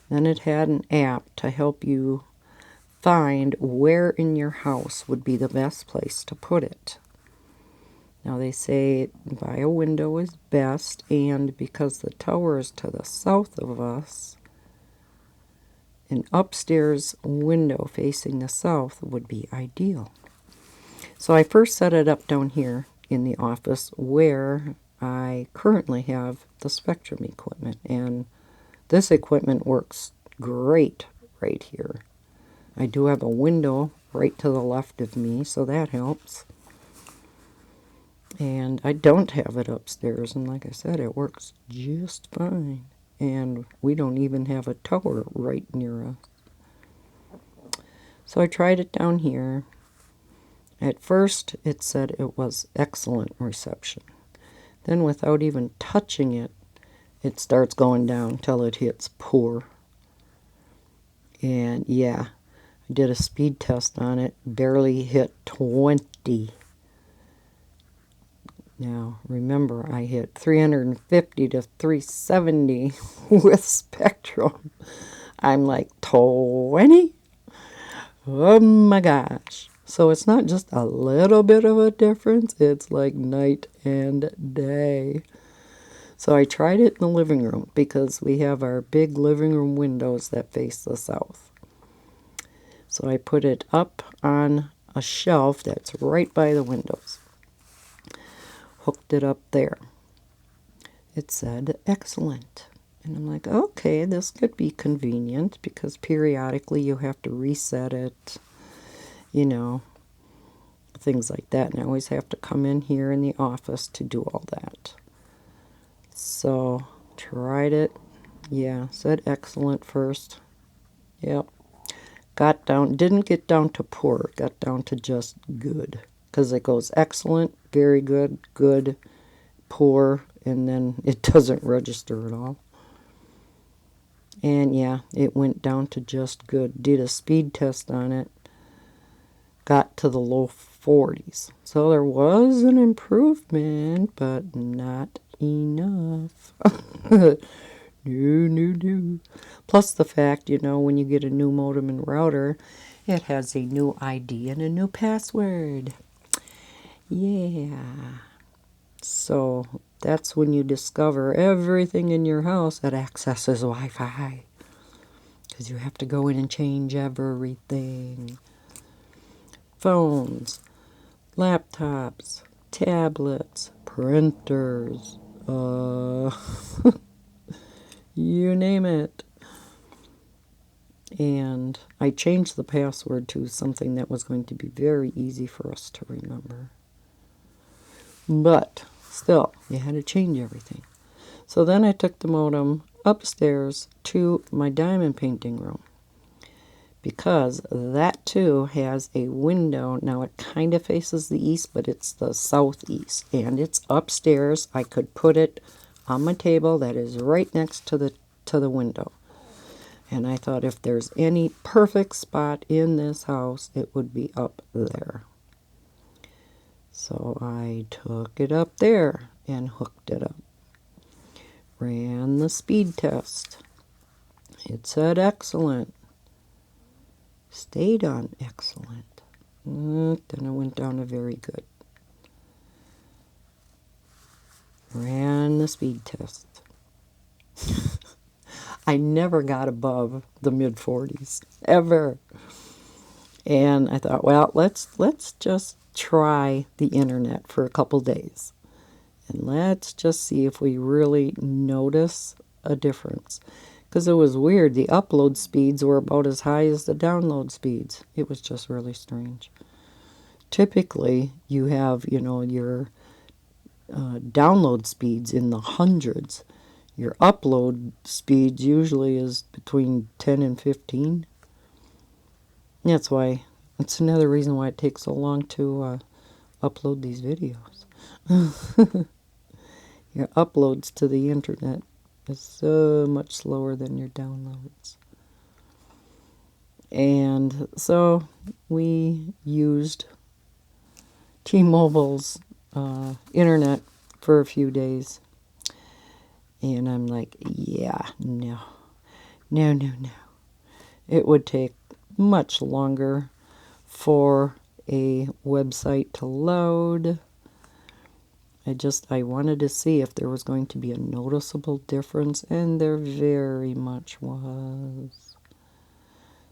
Then it had an app to help you find where in your house would be the best place to put it. Now they say by a window is best, and because the tower is to the south of us, an upstairs window facing the south would be ideal. So I first set it up down here in the office where I currently have the Spectrum equipment, and this equipment works great right here. I do have a window right to the left of me, so that helps. And I don't have it upstairs, and like I said, it works just fine. And we don't even have a tower right near us. So I tried it down here. At first, it said it was excellent reception. Then without even touching it, it starts going down till it hits poor. And yeah, I did a speed test on it, barely hit 20. Now, remember, I hit 350 to 370 with Spectrum. I'm like, 20? Oh my gosh. So it's not just a little bit of a difference, it's like night and day. So I tried it in the living room because we have our big living room windows that face the south. So I put it up on a shelf that's right by the windows. Hooked it up there. It said excellent. And I'm like, okay, this could be convenient because periodically you have to reset it, you know, things like that. And I always have to come in here in the office to do all that. So, tried it. Yeah, said excellent first. Yep. Got down, didn't get down to poor, got down to just good. Because it goes excellent, very good, good, poor, and then it doesn't register at all. And yeah, it went down to just good. Did a speed test on it. Got to the low 40s. So there was an improvement, but not enough. No. Plus the fact, you know, when you get a new modem and router, it has a new ID and a new password. Yeah. So that's when you discover everything in your house that accesses Wi-Fi. Because you have to go in and change everything. Phones, laptops, tablets, printers, you name it. And I changed the password to something that was going to be very easy for us to remember. But still, you had to change everything. So then I took the modem upstairs to my diamond painting room. Because that too has a window. Now it kind of faces the east, but it's the southeast. And it's upstairs. I could put it on my table that is right next to the window. And I thought if there's any perfect spot in this house, it would be up there. So I took it up there and hooked it up. Ran the speed test. It said excellent. Stayed on excellent. Then it went down to very good. Ran the speed test. I never got above the mid-40s, ever. And I thought, well, let's just try the internet for a couple days. And let's just see if we really notice a difference. Because it was weird. The upload speeds were about as high as the download speeds. It was just really strange. Typically, you have, you know, your download speeds in the hundreds. Your upload speeds usually is between 10 and 15. That's why, it's another reason why it takes so long to upload these videos. Your uploads to the internet is so much slower than your downloads. And so we used T-Mobile's internet for a few days. And I'm like, yeah, no. It would take much longer for a website to load. I wanted to see if there was going to be a noticeable difference, and there very much was.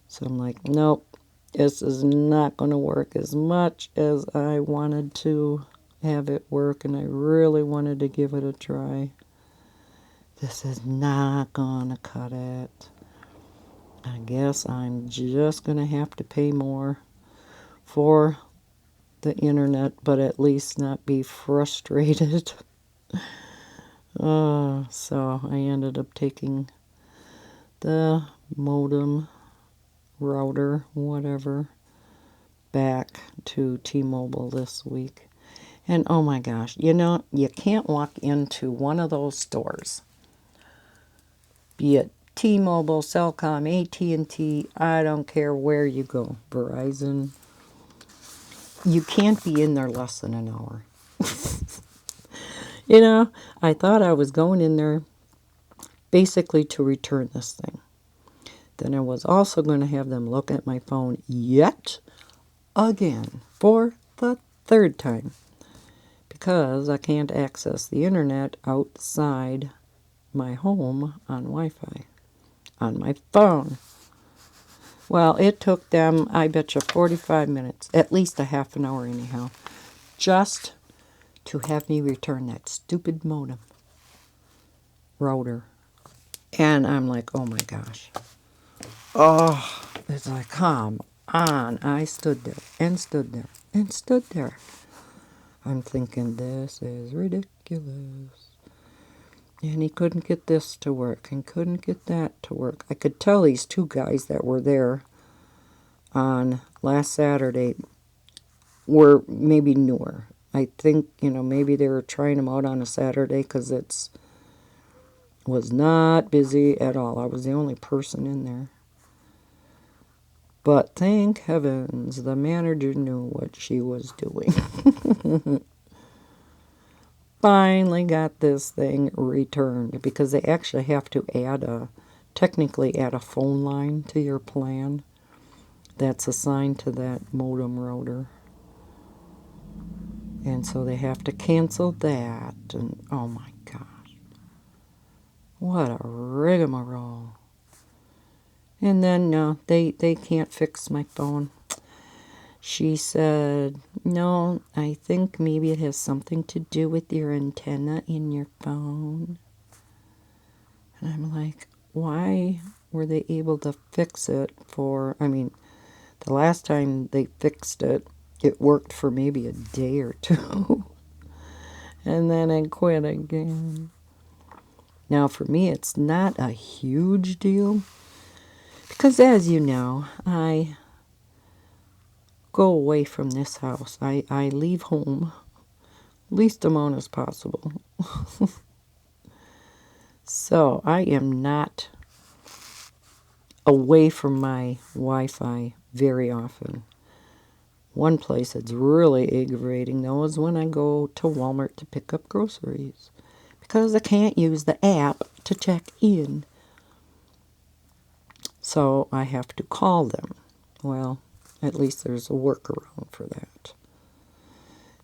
So I'm like, nope, this is not going to work as much as I wanted to have it work, and I really wanted to give it a try. This is not going to cut it. I guess I'm just going to have to pay more for the internet, but at least not be frustrated. So I ended up taking the modem, router, whatever, back to T-Mobile this week. And oh my gosh, you can't walk into one of those stores, be it T-Mobile, Cellcom, AT&T, I don't care where you go, Verizon. You can't be in there less than an hour. I thought I was going in there basically to return this thing. Then I was also going to have them look at my phone yet again for the third time, because I can't access the internet outside my home on Wi-Fi on my phone. Well, it took them, I bet you, 45 minutes, at least a half an hour anyhow, just to have me return that stupid modem router. And I'm like, oh my gosh. Oh, it's like, come on. I stood there and stood there and stood there. I'm thinking, this is ridiculous. And he couldn't get this to work and couldn't get that to work. I could tell these two guys that were there on last Saturday were maybe newer. I think, maybe they were trying them out on a Saturday because it was not busy at all. I was the only person in there. But thank heavens, the manager knew what she was doing. Finally got this thing returned, because they actually have to technically add a phone line to your plan that's assigned to that modem router. And so they have to cancel that, and oh my gosh, what a rigmarole. And then, no, they can't fix my phone. She said, no, I think maybe it has something to do with your antenna in your phone. And I'm like, why were they able to fix it the last time they fixed it, it worked for maybe a day or two. And then it quit again. Now, for me, it's not a huge deal, because as you know, I go away from this house. I leave home least amount as possible. So I am not away from my Wi-Fi very often. One place that's really aggravating, though, is when I go to Walmart to pick up groceries, because I can't use the app to check in. So I have to call them. Well, at least there's a workaround for that.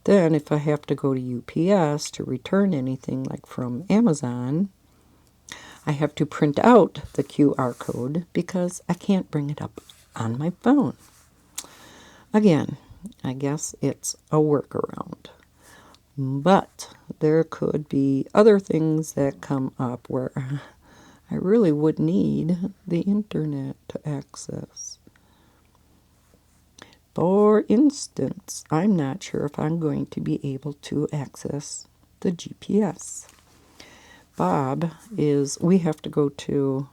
Then if I have to go to UPS to return anything like from Amazon, I have to print out the QR code because I can't bring it up on my phone. Again, I guess it's a workaround. But there could be other things that come up where I really would need the internet to access. For instance, I'm not sure if I'm going to be able to access the GPS. We have to go to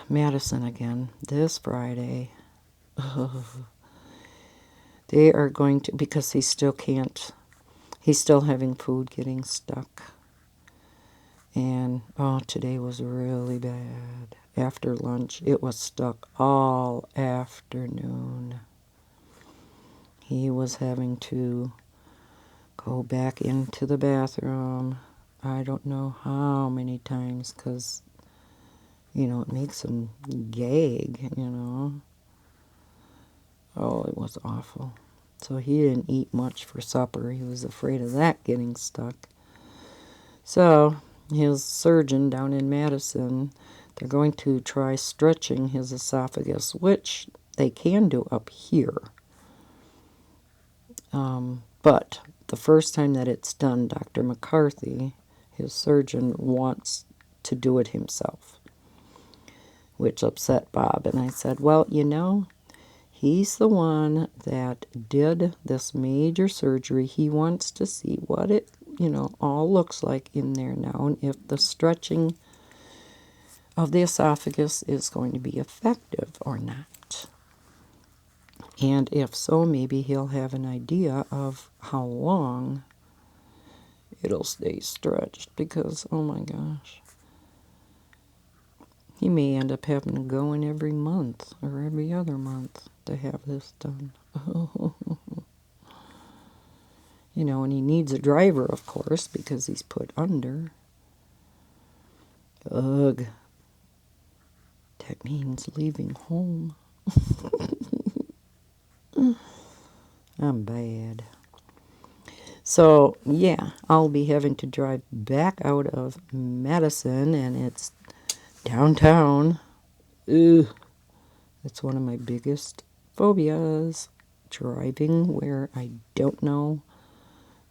Madison again this Friday. They are going to, because he's still having food getting stuck. And, today was really bad. after lunch. It was stuck all afternoon. He was having to go back into the bathroom. I don't know how many times, because, it makes him gag. Oh, it was awful. So he didn't eat much for supper. He was afraid of that getting stuck. So his surgeon down in Madison, they're going to try stretching his esophagus, which they can do up here. But the first time that it's done, Dr. McCarthy, his surgeon, wants to do it himself, which upset Bob. And I said, well, he's the one that did this major surgery. He wants to see what it, all looks like in there now, and if the stretching of the esophagus is going to be effective or not. And if so, maybe he'll have an idea of how long it'll stay stretched, because, oh my gosh, he may end up having to go in every month or every other month to have this done. And he needs a driver, of course, because he's put under. Ugh. That means leaving home. I'm bad. So, yeah, I'll be having to drive back out of Madison, and it's downtown. Ugh. That's one of my biggest phobias. Driving where I don't know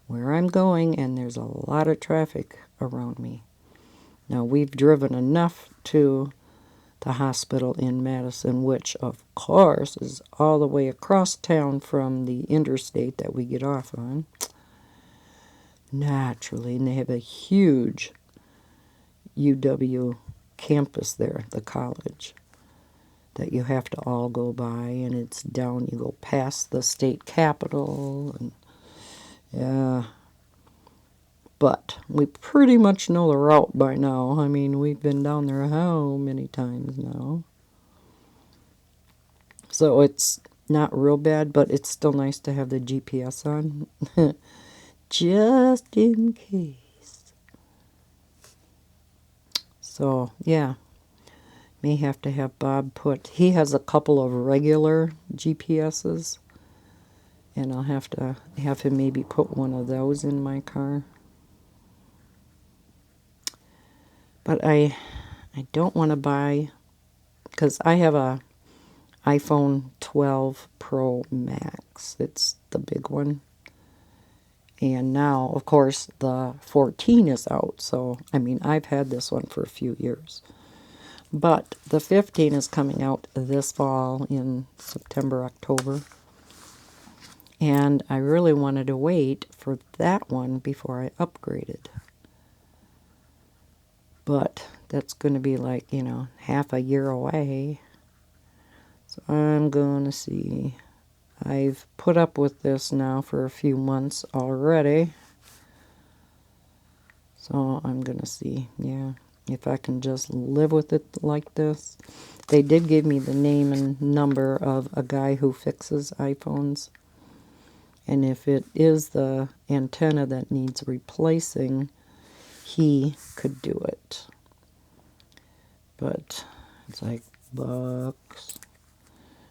where I'm going, and there's a lot of traffic around me. Now, we've driven enough to the hospital in Madison, which, of course, is all the way across town from the interstate that we get off on. Naturally, and they have a huge UW campus there, the college, that you have to all go by, and it's down, you go past the state capitol, and yeah. But we pretty much know the route by now. I mean, we've been down there how many times now? So it's not real bad, but it's still nice to have the GPS on. Just in case. So, yeah. May have to have Bob put... He has a couple of regular GPSs. And I'll have to have him maybe put one of those in my car. But I don't want to buy, because I have a iPhone 12 Pro Max. It's the big one. And now, of course, the 14 is out. So, I mean, I've had this one for a few years. But the 15 is coming out this fall in September, October. And I really wanted to wait for that one before I upgraded. But that's going to be like, half a year away. So I'm going to see. I've put up with this now for a few months already. So I'm going to see, if I can just live with it like this. They did give me the name and number of a guy who fixes iPhones. And if it is the antenna that needs replacing, he could do it. But it's like bucks.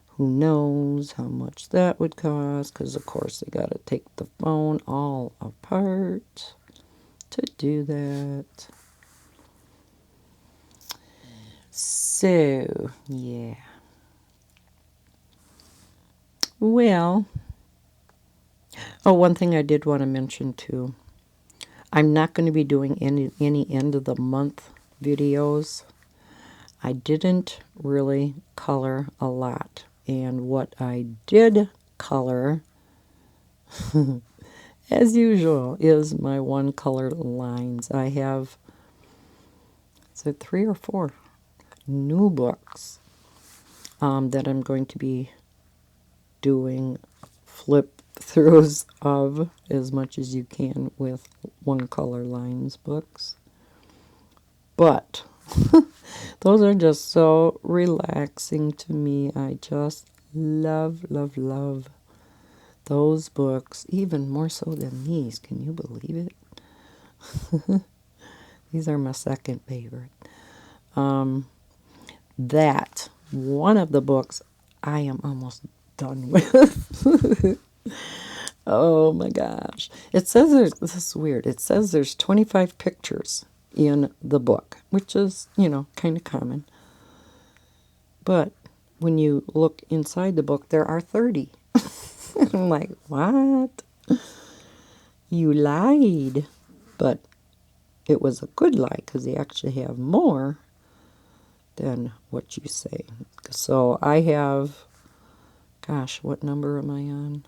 Who knows how much that would cost? Because, of course, they got to take the phone all apart to do that. So, yeah. Well, one thing I did want to mention, too. I'm not going to be doing any end of the month videos. I didn't really color a lot. And what I did color, as usual, is my one color lines. I have, is it 3 or 4 new books that I'm going to be doing flip throughs of as much as you can with one color lines books. But Those are just so relaxing to me. I just love, love, love those books, even more so than these. Can you believe it? These are my second favorite. That, one of the books I am almost done with. Oh my gosh. It says this is weird. It says there's 25 pictures in the book, which is, kind of common. But when you look inside the book, there are 30. I'm like, what? You lied. But it was a good lie because they actually have more than what you say. So I have, gosh, what number am I on?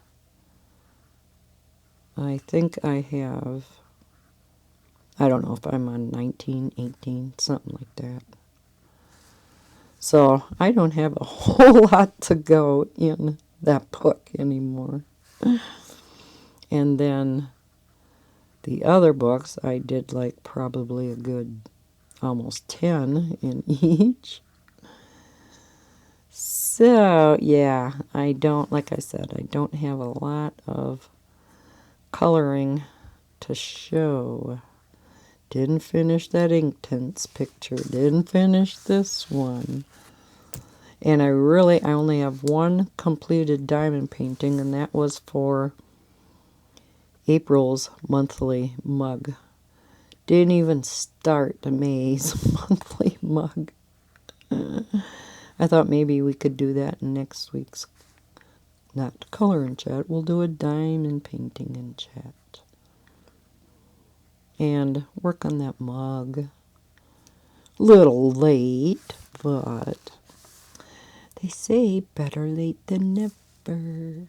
I think I have, I don't know if I'm on 19, 18, something like that. So I don't have a whole lot to go in that book anymore. And then the other books, I did like probably a good almost 10 in each. So, yeah, I don't, like I said, I don't have a lot of coloring to show. Didn't finish that Inktense picture. Didn't finish this one. And I only have one completed diamond painting, and that was for April's monthly mug. Didn't even start May's monthly mug. I thought maybe we could do that in next week's, not color and chat. We'll do a diamond painting in chat. And work on that mug. Little late, but they say better late than never.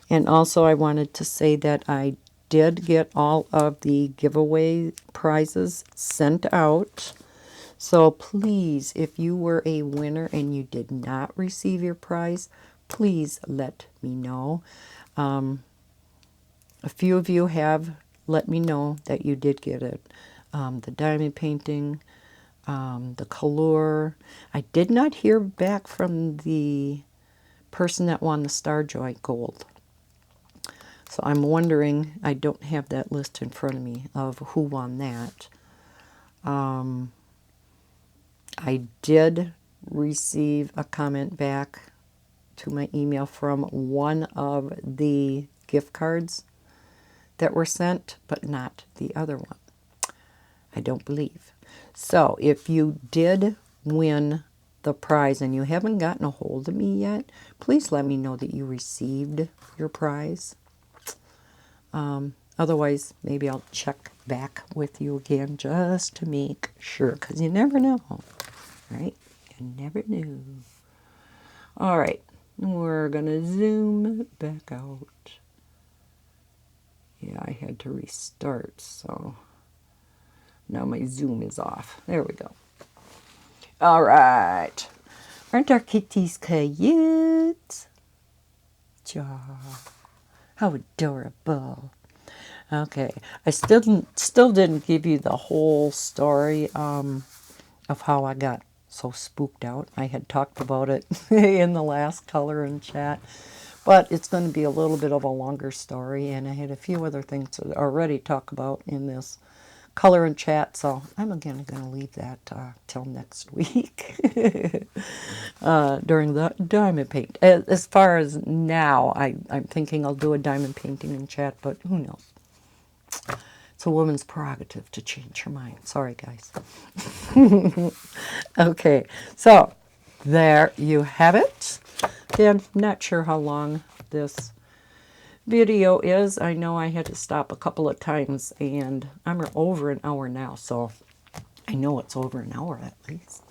And also I wanted to say that I did get all of the giveaway prizes sent out. So please, if you were a winner and you did not receive your prize, please let me know. A few of you have let me know that you did get it. The diamond painting, the color. I did not hear back from the person that won the Star Joy Gold. So I'm wondering, I don't have that list in front of me of who won that. I did receive a comment back to my email from one of the gift cards that were sent, but not the other one. I don't believe. So if you did win the prize and you haven't gotten a hold of me yet, please let me know that you received your prize. Otherwise, maybe I'll check back with you again just to make sure, because you never know, right? You never know. All right, we're going to zoom back out. Yeah, I had to restart, so now my zoom is off. There we go. All right. Aren't our kitties cute? Ja. How adorable. Okay, I still didn't give you the whole story of how I got so spooked out. I had talked about it in the last color and chat, but it's going to be a little bit of a longer story, and I had a few other things to already talk about in this color and chat, so I'm again going to leave that till next week during the diamond paint. As far as now, I'm thinking I'll do a diamond painting in chat, but who knows? It's a woman's prerogative to change her mind. Sorry, guys. Okay, so there you have it. Again, not sure how long this video is. I know I had to stop a couple of times, and I'm over an hour now, so I know it's over an hour at least.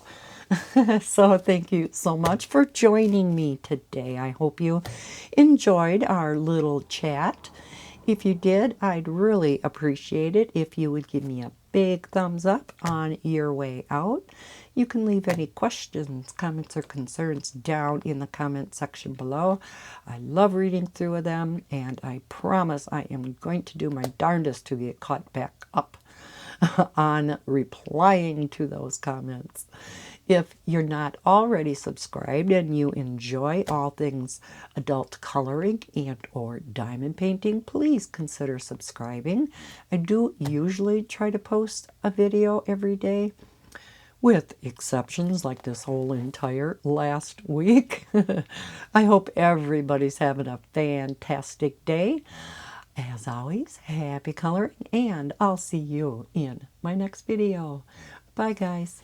So thank you so much for joining me today. I hope you enjoyed our little chat. If you did, I'd really appreciate it if you would give me a big thumbs up on your way out. You can leave any questions, comments, or concerns down in the comment section below. I love reading through them, and I promise I am going to do my darndest to get caught back up. on replying to those comments. If you're not already subscribed and you enjoy all things adult coloring and or diamond painting, please consider subscribing. I do usually try to post a video every day, with exceptions like this whole entire last week. I hope everybody's having a fantastic day. As always, happy coloring, and I'll see you in my next video. Bye, guys.